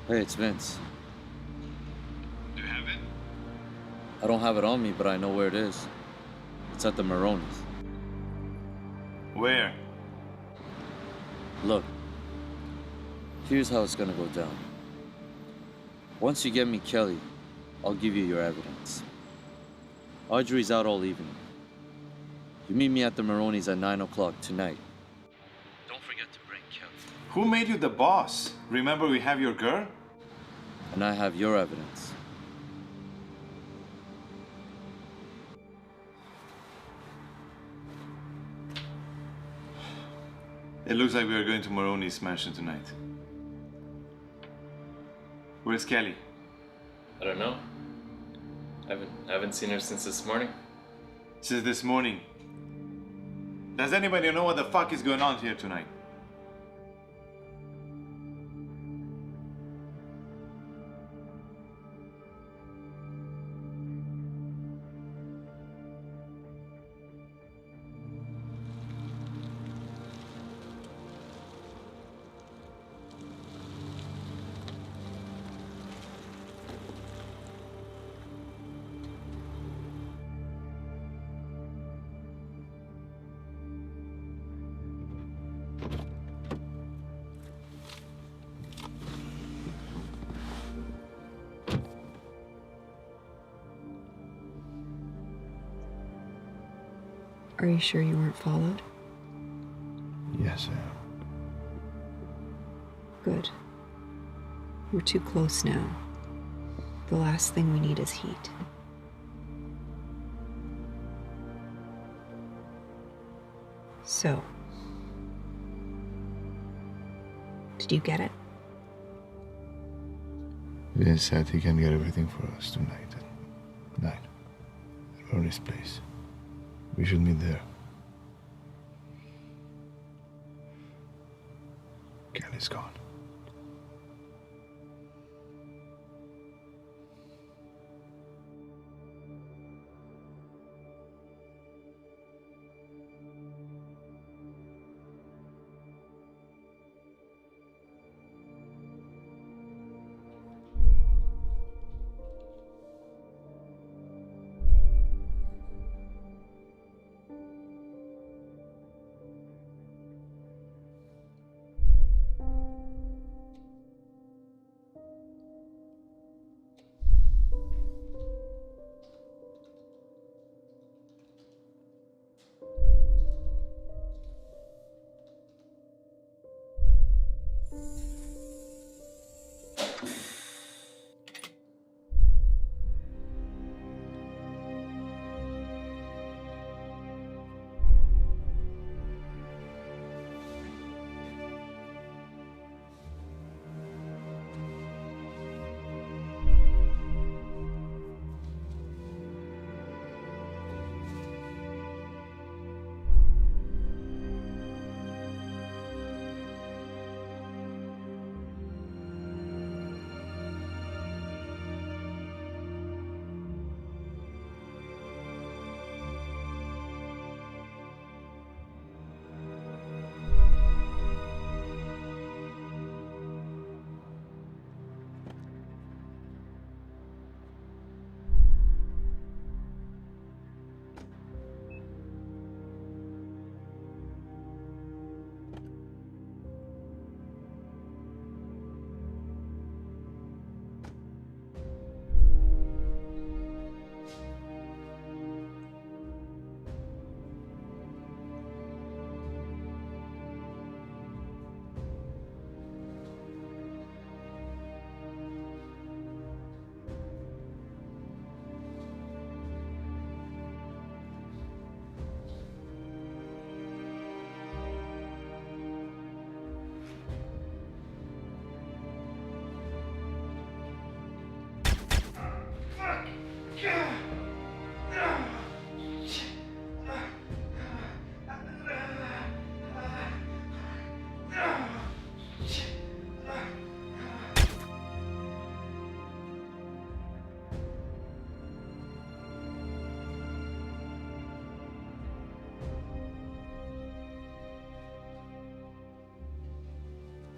Hey, it's Vince. Do you have it? I don't have it on me, but I know where it is. It's at the Maroney's. Where? Look, here's how it's gonna go down. Once you get me Kelly, I'll give you your evidence. Audrey's out all evening. You meet me at the Maroney's at 9 o'clock tonight. Don't forget to bring Kelly. Who made you the boss? Remember we have your girl? And I have your evidence. It looks like we are going to Maroney's mansion tonight. Where's Kelly? I don't know. I haven't seen her since this morning. Since this morning. Does anybody know what the fuck is going on here tonight? Are you sure you weren't followed? Yes, I am. Good. We're too close now. The last thing we need is heat. So, did you get it? Vince said he can get everything for us tonight at 9 at Ronnie's place. We should meet there. Kelly's gone.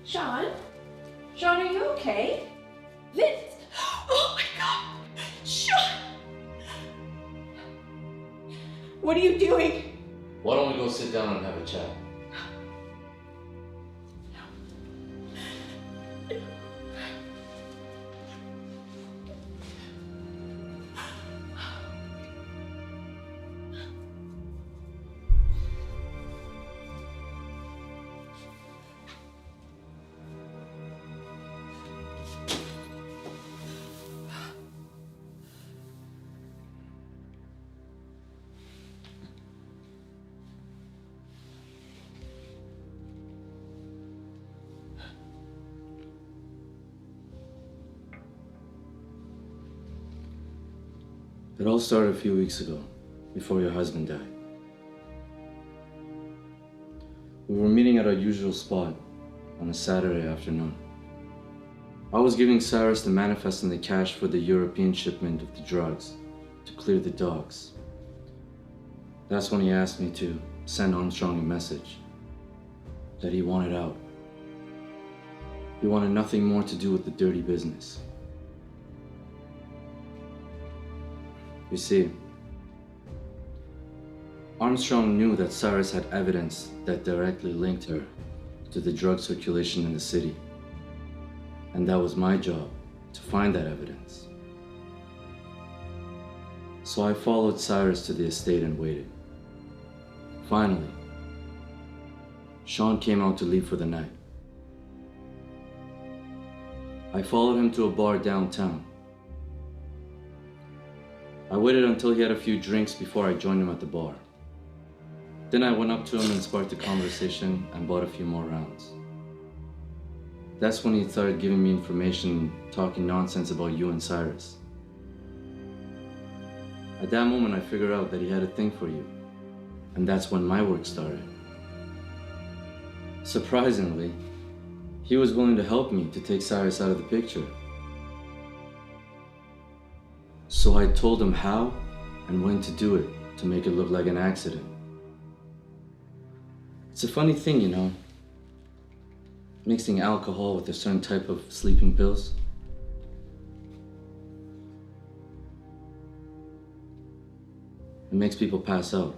Sean? Sean, are you okay? Vince! Oh my God! Sean! What are you doing? Why don't we go sit down and have a chat? It all started a few weeks ago, before your husband died. We were meeting at our usual spot on a Saturday afternoon. I was giving Cyrus the manifest and the cash for the European shipment of the drugs to clear the docks. That's when he asked me to send Armstrong a message that he wanted out. He wanted nothing more to do with the dirty business. You see, Armstrong knew that Cyrus had evidence that directly linked her to the drug circulation in the city. And that was my job, to find that evidence. So I followed Cyrus to the estate and waited. Finally, Sean came out to leave for the night. I followed him to a bar downtown. I waited until he had a few drinks before I joined him at the bar. Then I went up to him and sparked a conversation and bought a few more rounds. That's when he started giving me information, talking nonsense about you and Cyrus. At that moment, I figured out that he had a thing for you, and that's when my work started. Surprisingly, he was willing to help me to take Cyrus out of the picture. So I told him how and when to do it to make it look like an accident. It's a funny thing, you know, mixing alcohol with a certain type of sleeping pills. It makes people pass out.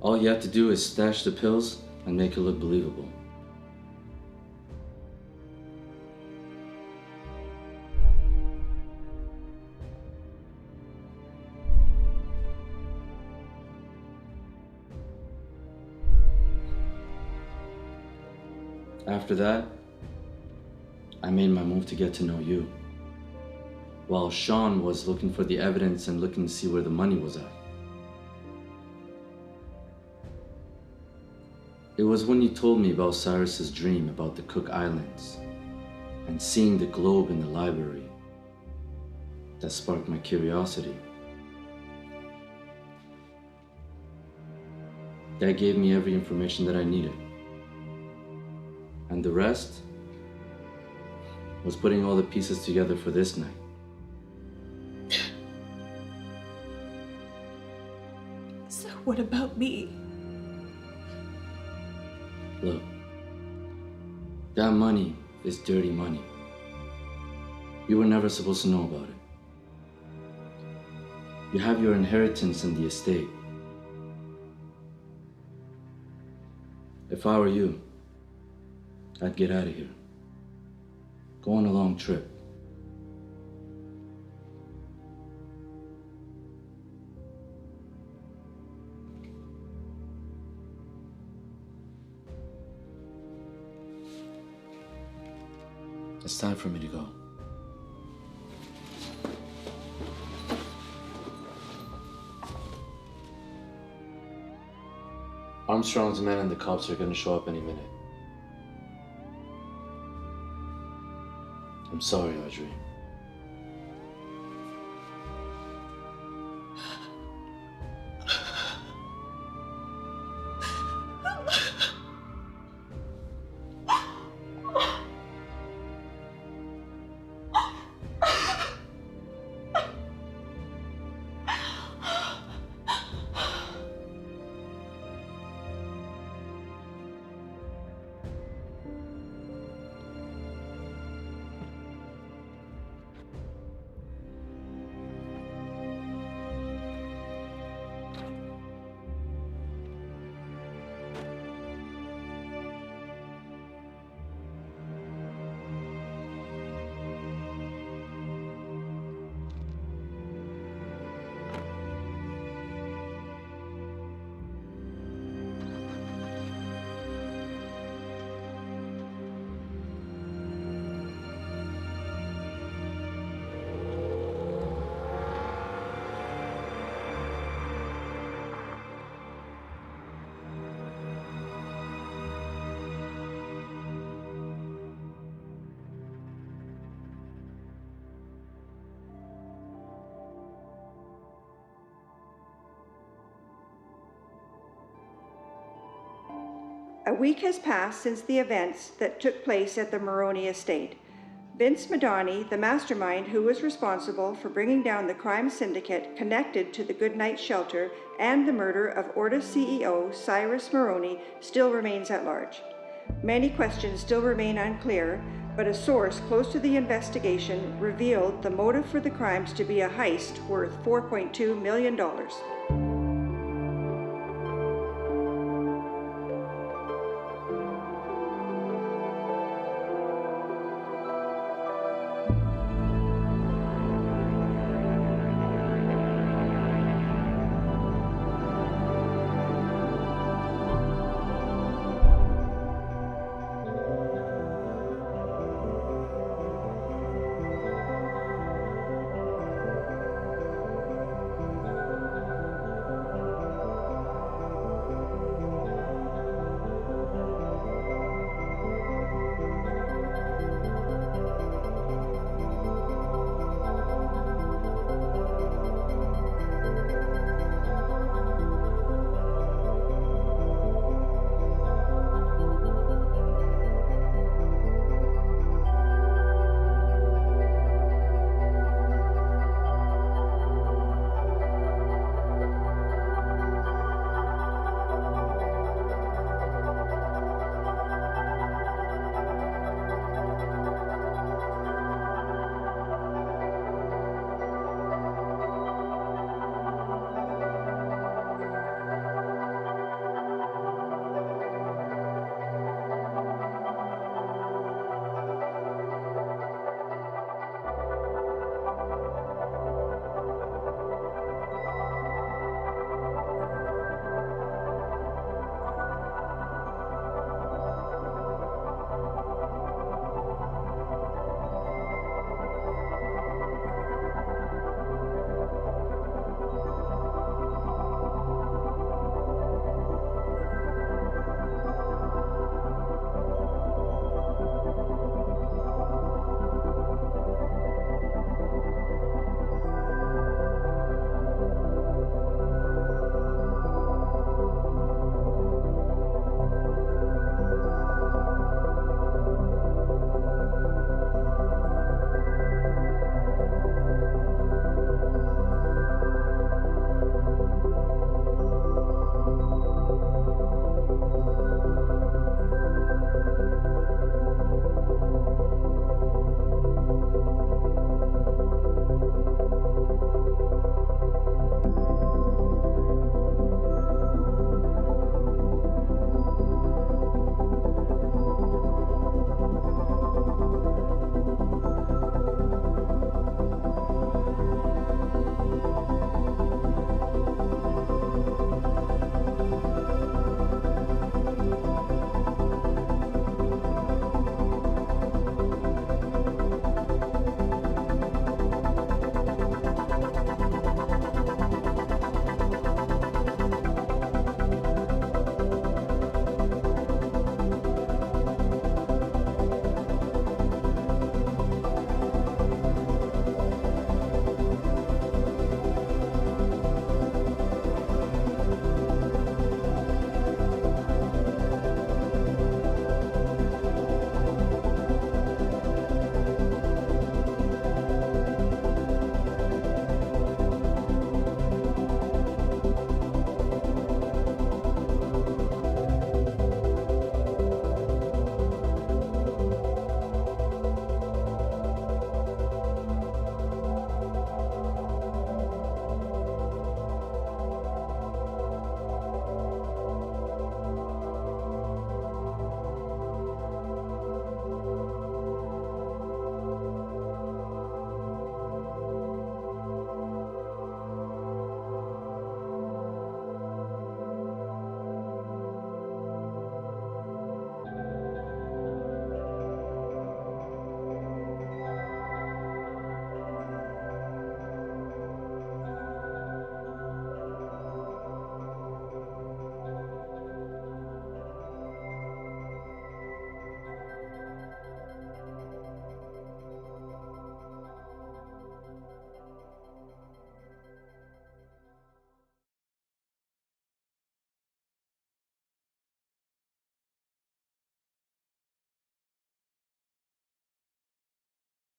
All you have to do is stash the pills and make it look believable. After that, I made my move to get to know you, while Sean was looking for the evidence and looking to see where the money was at. It was when you told me about Cyrus's dream about the Cook Islands and seeing the globe in the library that sparked my curiosity. That gave me every information that I needed. And the rest was putting all the pieces together for this night. So what about me? Look, that money is dirty money. You were never supposed to know about it. You have your inheritance in the estate. If I were you, I'd get out of here. Go on a long trip. It's time for me to go. Armstrong's men and the cops are gonna show up any minute. I'm sorry, Audrey. A week has passed since the events that took place at the Maroney estate. Vince Madani, the mastermind who was responsible for bringing down the crime syndicate connected to the Goodnight Shelter and the murder of Orta's CEO, Cyrus Maroney, still remains at large. Many questions still remain unclear, but a source close to the investigation revealed the motive for the crimes to be a heist worth $4.2 million.